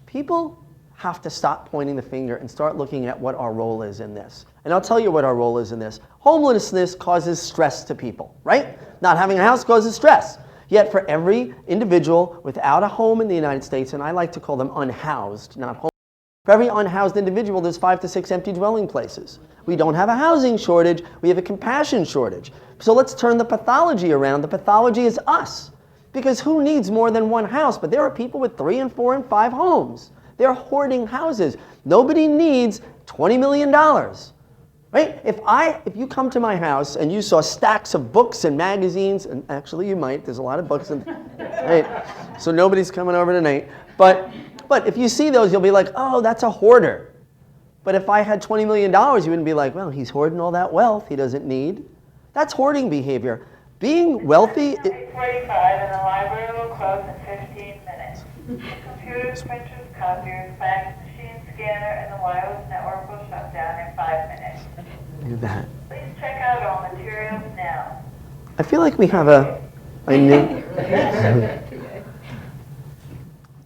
People have to stop pointing the finger and start looking at what our role is in this. And I'll tell you what our role is in this. Homelessness causes stress to people, right? Not having a house causes stress. Yet for every individual without a home in the United States, and I like to call them unhoused, not homeless, for every unhoused individual, there's 5 to 6 empty dwelling places. We don't have a housing shortage, we have a compassion shortage. So let's turn the pathology around. The pathology is us. Because who needs more than one house? But there are people with 3 and 4 and 5 homes. They're hoarding houses. Nobody needs $20 million. Right? If you come to my house and you saw stacks of books and magazines, and actually you might, there's a lot of books, right? So nobody's coming over tonight. But if you see those, you'll be like, oh, that's a hoarder. But if I had $20 million, you wouldn't be like, well, he's hoarding all that wealth he doesn't need. That's hoarding behavior. Being wealthy... 8:45 and the library will close in 15 minutes. Computers, printers, copiers, fax machine, scanner, and the wireless network will shut down in 5 minutes. Look at that. Please check out all materials now. I feel like we have a new...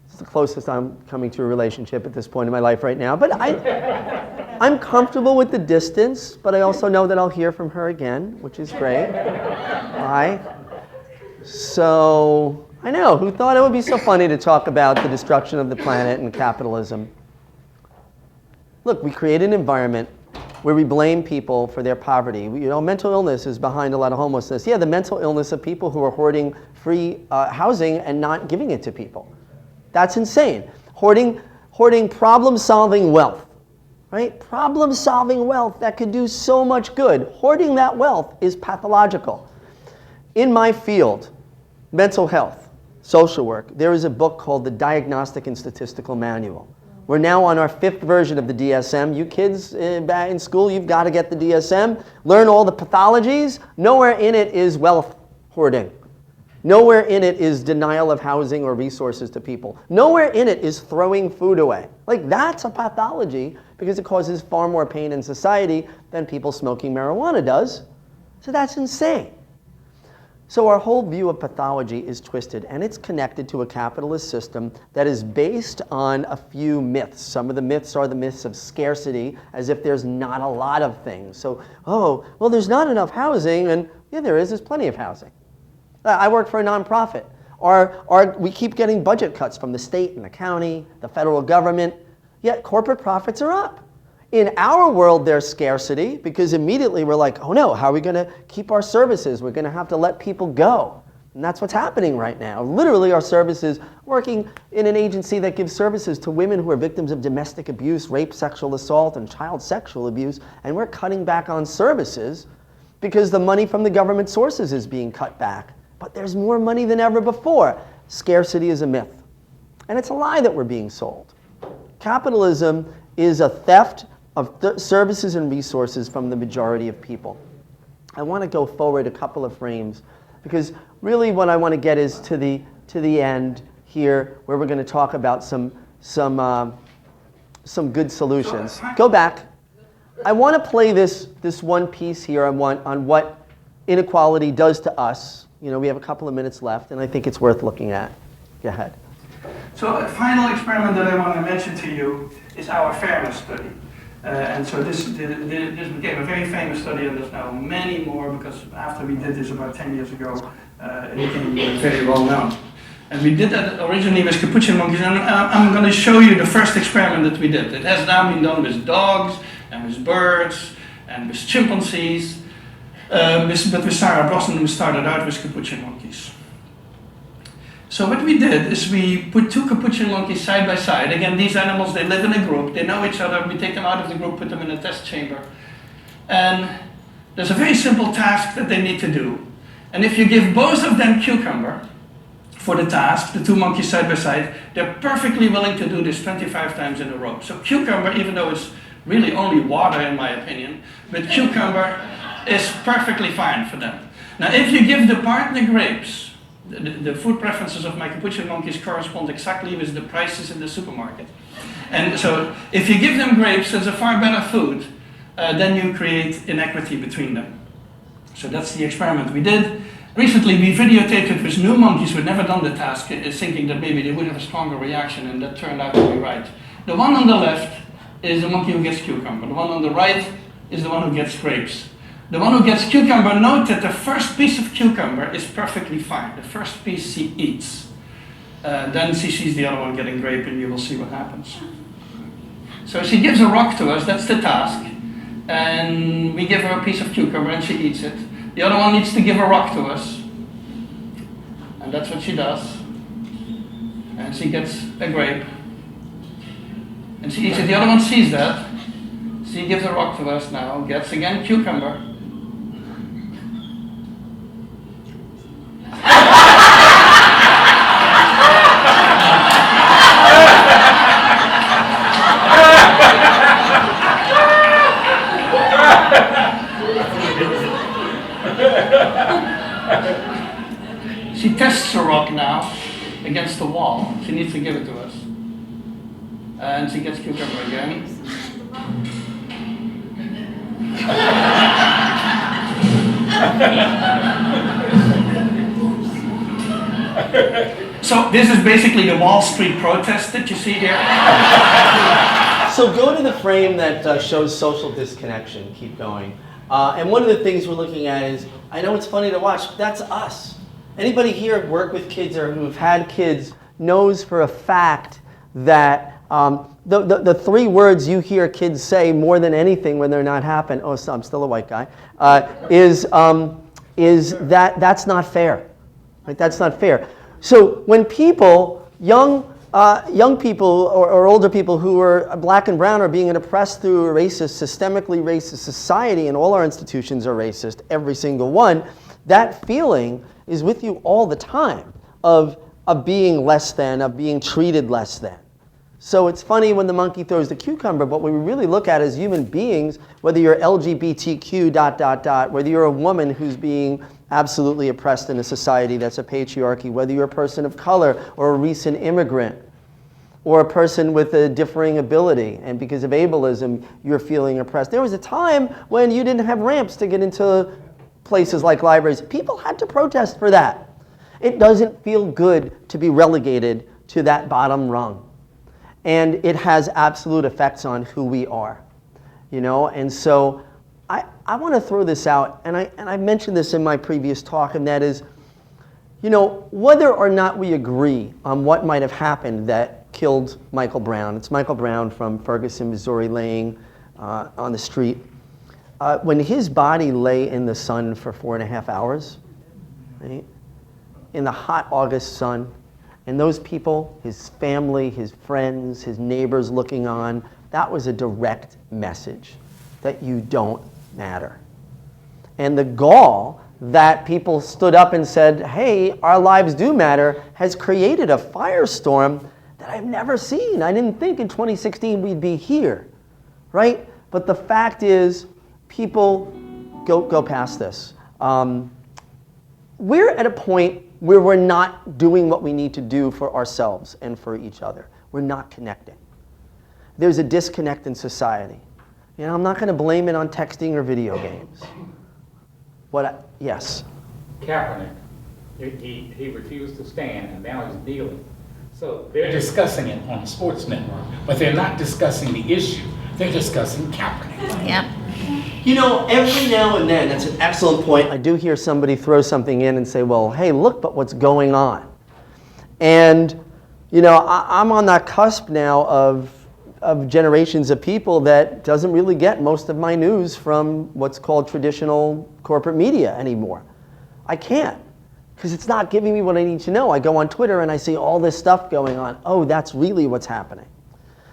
It's the closest I'm coming to a relationship at this point in my life right now. But I'm comfortable with the distance, but I also know that I'll hear from her again, which is great. Bye. So, I know, who thought it would be so funny to talk about the destruction of the planet and capitalism? Look, we create an environment where we blame people for their poverty. You know, mental illness is behind a lot of homelessness. Yeah, the mental illness of people who are hoarding free housing and not giving it to people. That's insane. Hoarding problem-solving wealth. right? Problem-solving wealth that could do so much good. Hoarding that wealth is pathological. In my field, mental health, social work, there is a book called the Diagnostic and Statistical Manual. We're now on our 5th version of the DSM. You kids back in school, you've got to get the DSM. Learn all the pathologies. Nowhere in it is wealth hoarding. Nowhere in it is denial of housing or resources to people. Nowhere in it is throwing food away. Like, that's a pathology because it causes far more pain in society than people smoking marijuana does. So that's insane. So our whole view of pathology is twisted, and it's connected to a capitalist system that is based on a few myths. Some of the myths are the myths of scarcity, as if there's not a lot of things. So, oh, well, there's not enough housing, and yeah, there's plenty of housing. I work for a nonprofit. We keep getting budget cuts from the state and the county, the federal government, yet corporate profits are up. In our world, there's scarcity because immediately we're like, oh no, how are we going to keep our services? We're going to have to let people go. And that's what's happening right now. Literally, our services, working in an agency that gives services to women who are victims of domestic abuse, rape, sexual assault, and child sexual abuse, and we're cutting back on services because the money from the government sources is being cut back. But there's more money than ever before. Scarcity is a myth. And it's a lie that we're being sold. Capitalism is a theft of services and resources from the majority of people. I want to go forward a couple of frames because really what I want to get is to the end here where we're going to talk about some good solutions. Go back. I want to play this one piece here on what inequality does to us. You know, we have a couple of minutes left, and I think it's worth looking at. Go ahead. So a final experiment that I want to mention to you is our fairness study. And so this became a very famous study, and there's now many more because after we did this about 10 years ago, it became very well known. And we did that originally with capuchin monkeys, and I'm going to show you the first experiment that we did. It has now been done with dogs, and with birds, and with chimpanzees. But with Sarah Brosnan, we started out with capuchin monkeys. So what we did is we put 2 capuchin monkeys side by side. Again, these animals, they live in a group, they know each other. We take them out of the group, put them in a test chamber. And there's a very simple task that they need to do. And if you give both of them cucumber for the task, the 2 monkeys side by side, they're perfectly willing to do this 25 times in a row. So cucumber, even though it's really only water in my opinion, but cucumber is perfectly fine for them. Now if you give the partner grapes, the food preferences of my capuchin monkeys correspond exactly with the prices in the supermarket. And so if you give them grapes, it's a far better food, then you create inequity between them. So that's the experiment we did. Recently we videotaped it with new monkeys who had never done the task, thinking that maybe they would have a stronger reaction, and that turned out to be right. The one on the left is the monkey who gets cucumber. The one on the right is the one who gets grapes. The one who gets cucumber, note that the first piece of cucumber is perfectly fine. The first piece she eats. Then she sees the other one getting grape, and you will see what happens. So she gives a rock to us, that's the task. And we give her a piece of cucumber and she eats it. The other one needs to give a rock to us. And that's what she does. And she gets a grape. And she eats it. The other one sees that. She gives a rock to us now, gets again cucumber. She tests a rock now against the wall. She needs to give it to us. And she gets cucumber again. So this is basically the Wall Street protest that you see here. So go to the frame that shows social disconnection. Keep going. And one of the things we're looking at is, I know it's funny to watch, but that's us. Anybody here work with kids or who've had kids knows for a fact that the 3 words you hear kids say more than anything when they're not happy, oh, so I'm still a white guy, is that that's not fair. Right? That's not fair. So when people, young young people or older people who are black and brown are being oppressed through a racist, systemically racist society, and all our institutions are racist, every single one, that feeling is with you all the time of being less than, of being treated less than. So it's funny when the monkey throws the cucumber, but what we really look at as human beings, whether you're LGBTQ ... whether you're a woman who's being absolutely oppressed in a society that's a patriarchy, whether you're a person of color or a recent immigrant, or a person with a differing ability, and because of ableism, you're feeling oppressed. There was a time when you didn't have ramps to get into places like libraries. People had to protest for that. It doesn't feel good to be relegated to that bottom rung. And it has absolute effects on who we are, you know? And so I want to throw this out, and I mentioned this in my previous talk, and that is, you know, whether or not we agree on what might have happened that killed Michael Brown. It's Michael Brown from Ferguson, Missouri, laying on the street. When his body lay in the sun for 4.5 hours, right, in the hot August sun, and those people, his family, his friends, his neighbors looking on, that was a direct message that you don't matter. And the gall that people stood up and said, hey, our lives do matter, has created a firestorm that I've never seen. I didn't think in 2016 we'd be here, right? But the fact is, people go past this. We're at a point where we're not doing what we need to do for ourselves and for each other. We're not connecting. There's a disconnect in society. You know, I'm not going to blame it on texting or video games. Yes? Kaepernick, he refused to stand, and now he's kneeling. So they're discussing it on the sports network, but they're not discussing the issue. They're discussing Kaepernick. Yeah. You know, every now and then, that's an excellent point, I do hear somebody throw something in and say, well, hey, look but what's going on. And, you know, I'm on that cusp now of generations of people that doesn't really get most of my news from what's called traditional corporate media anymore. I can't, because it's not giving me what I need to know. I go on Twitter and I see all this stuff going on. Oh, that's really what's happening.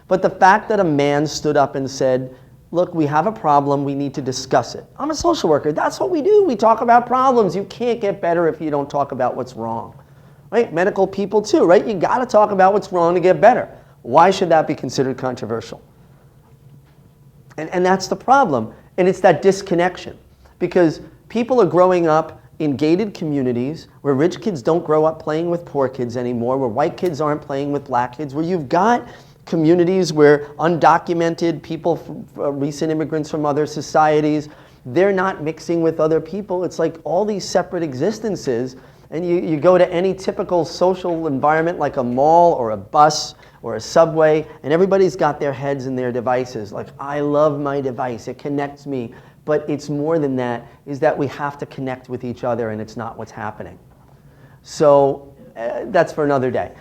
But the fact that a man stood up and said, look, we have a problem, we need to discuss it. I'm a social worker, that's what we do. We talk about problems. You can't get better if you don't talk about what's wrong. Right? Medical people too, right? You gotta talk about what's wrong to get better. Why should that be considered controversial? And that's the problem. And it's that disconnection. Because people are growing up in gated communities where rich kids don't grow up playing with poor kids anymore, where white kids aren't playing with black kids, where you've got communities where undocumented people, recent immigrants from other societies, they're not mixing with other people. It's like all these separate existences. And you go to any typical social environment like a mall or a bus or a subway, and everybody's got their heads in their devices. Like, I love my device, it connects me. But it's more than that, is that we have to connect with each other, and it's not what's happening. So that's for another day.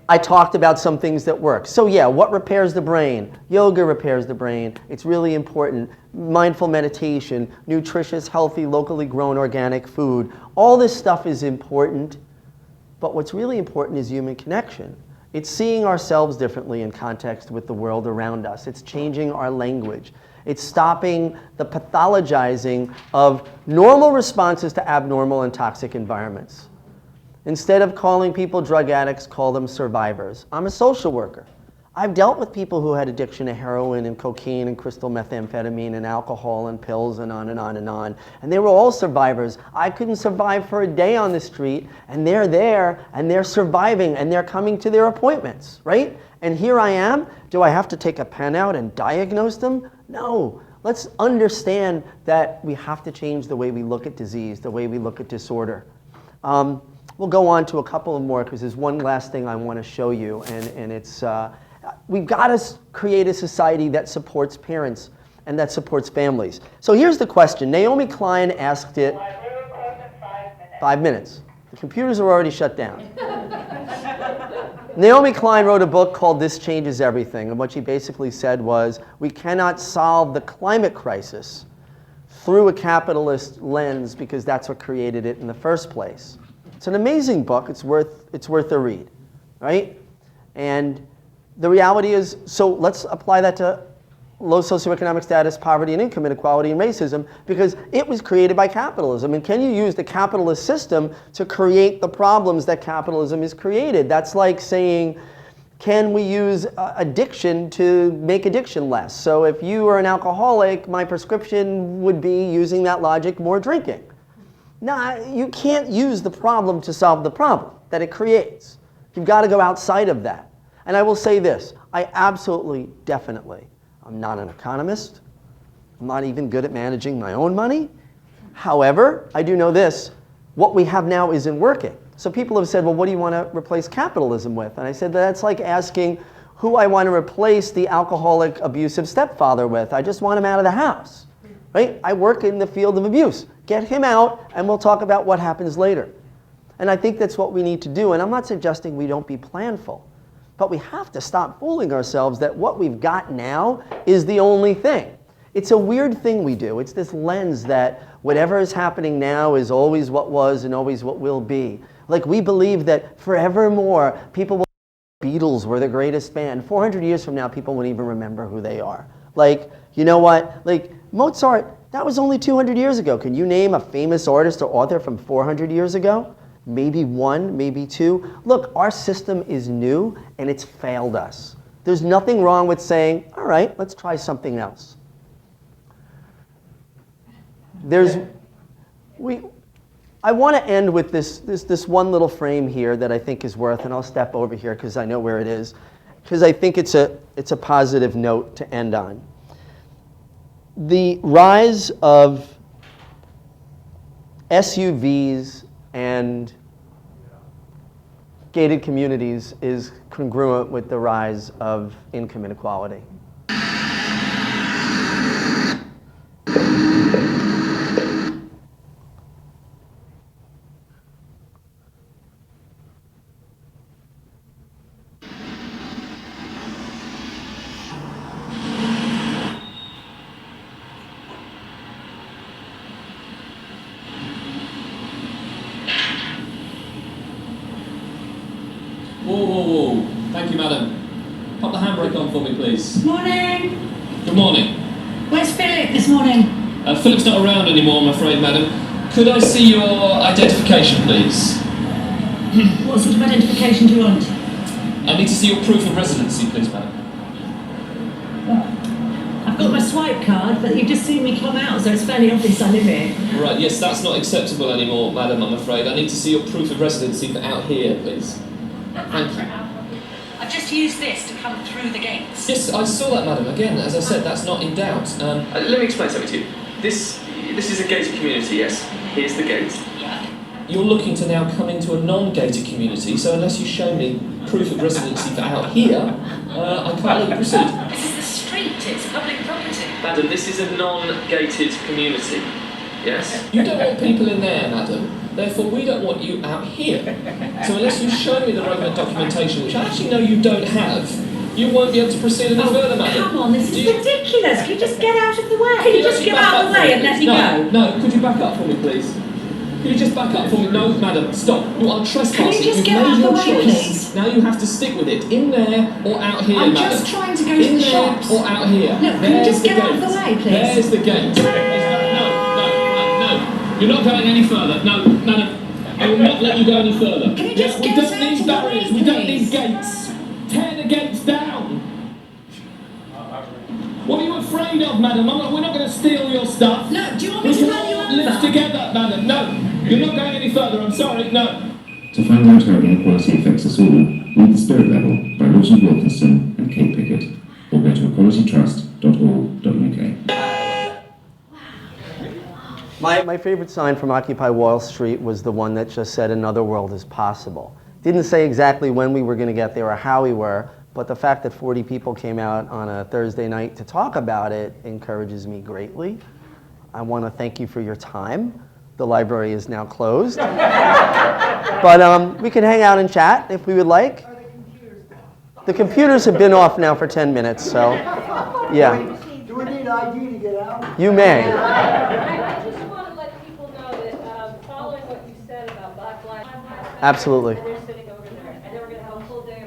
I talked about some things that work. So yeah, what repairs the brain? Yoga repairs the brain. It's really important. Mindful meditation, nutritious, healthy, locally grown organic food. All this stuff is important, but what's really important is human connection. It's seeing ourselves differently in context with the world around us. It's changing our language. It's stopping the pathologizing of normal responses to abnormal and toxic environments. Instead of calling people drug addicts, call them survivors. I'm a social worker. I've dealt with people who had addiction to heroin and cocaine and crystal methamphetamine and alcohol and pills and on and on and on. And they were all survivors. I couldn't survive for a day on the street, and they're there, and they're surviving, and they're coming to their appointments, right? And here I am. Do I have to take a pen out and diagnose them? No. Let's understand that we have to change the way we look at disease, the way we look at disorder. We'll go on to a couple of more, because there's one last thing I want to show you, and it's we've got to create a society that supports parents and that supports families. So here's the question. Naomi Klein asked it. 5 minutes. The computers are already shut down. Naomi Klein wrote a book called This Changes Everything, and what she basically said was, we cannot solve the climate crisis through a capitalist lens, because that's what created it in the first place. It's an amazing book. It's worth a read. right? And the reality is, so let's apply that to low socioeconomic status, poverty and income inequality and racism, because it was created by capitalism. And can you use the capitalist system to create the problems that capitalism has created? That's like saying, can we use addiction to make addiction less? So if you are an alcoholic, my prescription would be, using that logic, more drinking. No, you can't use the problem to solve the problem that it creates. You've got to go outside of that. And I will say this, I absolutely, definitely, I'm not an economist. I'm not even good at managing my own money. However, I do know this, what we have now isn't working. So people have said, well, what do you want to replace capitalism with? And I said, that's like asking who I want to replace the alcoholic, abusive stepfather with. I just want him out of the house, right? I work in the field of abuse. Get him out, and we'll talk about what happens later. And I think that's what we need to do. And I'm not suggesting we don't be planful. But we have to stop fooling ourselves that what we've got now is the only thing. It's a weird thing we do. It's this lens that whatever is happening now is always what was and always what will be. Like we believe that forevermore people will Beatles were the greatest band. 400 years from now people won't even remember who they are. Like, you know what? Like Mozart, that was only 200 years ago. Can you name a famous artist or author from 400 years ago? Maybe one, maybe two. Look, our system is new and it's failed us. There's nothing wrong with saying, all right, let's try something else. I want to end with this one little frame here that I think is worth, and I'll step over here because I know where it is, because I think it's a positive note to end on. The rise of SUVs and gated communities is congruent with the rise of income inequality. Whoa. Thank you, madam. Pop the handbrake on for me, please. Morning. Good morning. Where's Philip this morning? Philip's not around anymore, I'm afraid, madam. Could I see your identification, please? What sort of identification do you want? I need to see your proof of residency, please, madam. I've got my swipe card, but you've just seen me come out, so it's fairly obvious I live here. Right, yes, that's not acceptable anymore, madam, I'm afraid. I need to see your proof of residency for out here, please. Thank you. I've just used this to come through the gates. Yes, I saw that, madam. Again, as I said, that's not in doubt. Let me explain something to you. This is a gated community, yes? Here's the gate. Yeah. You're looking to now come into a non-gated community, so unless you show me proof of residency for out here, I can't let you proceed. This is the street, it's public property. Madam, this is a non-gated community, yes? You don't want people in there, madam. Therefore, we don't want you out here. So unless you show me the relevant documentation, which I actually know you don't have, you won't be able to proceed any further, madam. Come on, this is ridiculous. Can you just get out of the way? Can you just get out of the way and let me go? No, could you back up for me, please? Could you just back up for me? No, madam, stop. You are trespassing. Can you just You've get out made of the your way, choice. please? Now you have to stick with it. In there or out here, I'm madam. just trying to go to the shops. In there or out here. No, can you just get out of the way, please? There's the gate. No. You're not going any further. No, madam. I will not let you go any further. Can you just we get don't out need of the barriers. way, We don't please? need gates. Tear the gates down. What are you afraid of, madam? We're not going to steal your stuff. No, do you want me to run you over? We can all live together, madam. No, you're not going any further. I'm sorry. No. To find out how inequality affects us all, read The Spirit Level by Rosie Wilkinson and Kate Pickett, or go to equalitytrust.org.uk. My favorite sign from Occupy Wall Street was the one that just said another world is possible. Didn't say exactly when we were going to get there or how we were, but the fact that 40 people came out on a Thursday night to talk about it encourages me greatly. I want to thank you for your time. The library is now closed. But we can hang out and chat if we would like. The computers have been off now for 10 minutes, so yeah. Do we need ID to get out? You may. I just want to let people know that following what you said about Black Lives Matter, Absolutely. and they're sitting over there, and then we're going to have a full day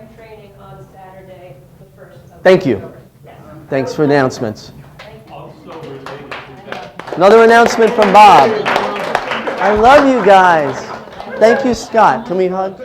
Thank you. Thanks for announcements. Also related to that. Another announcement from Bob. I love you guys. Thank you, Scott. Can we hug?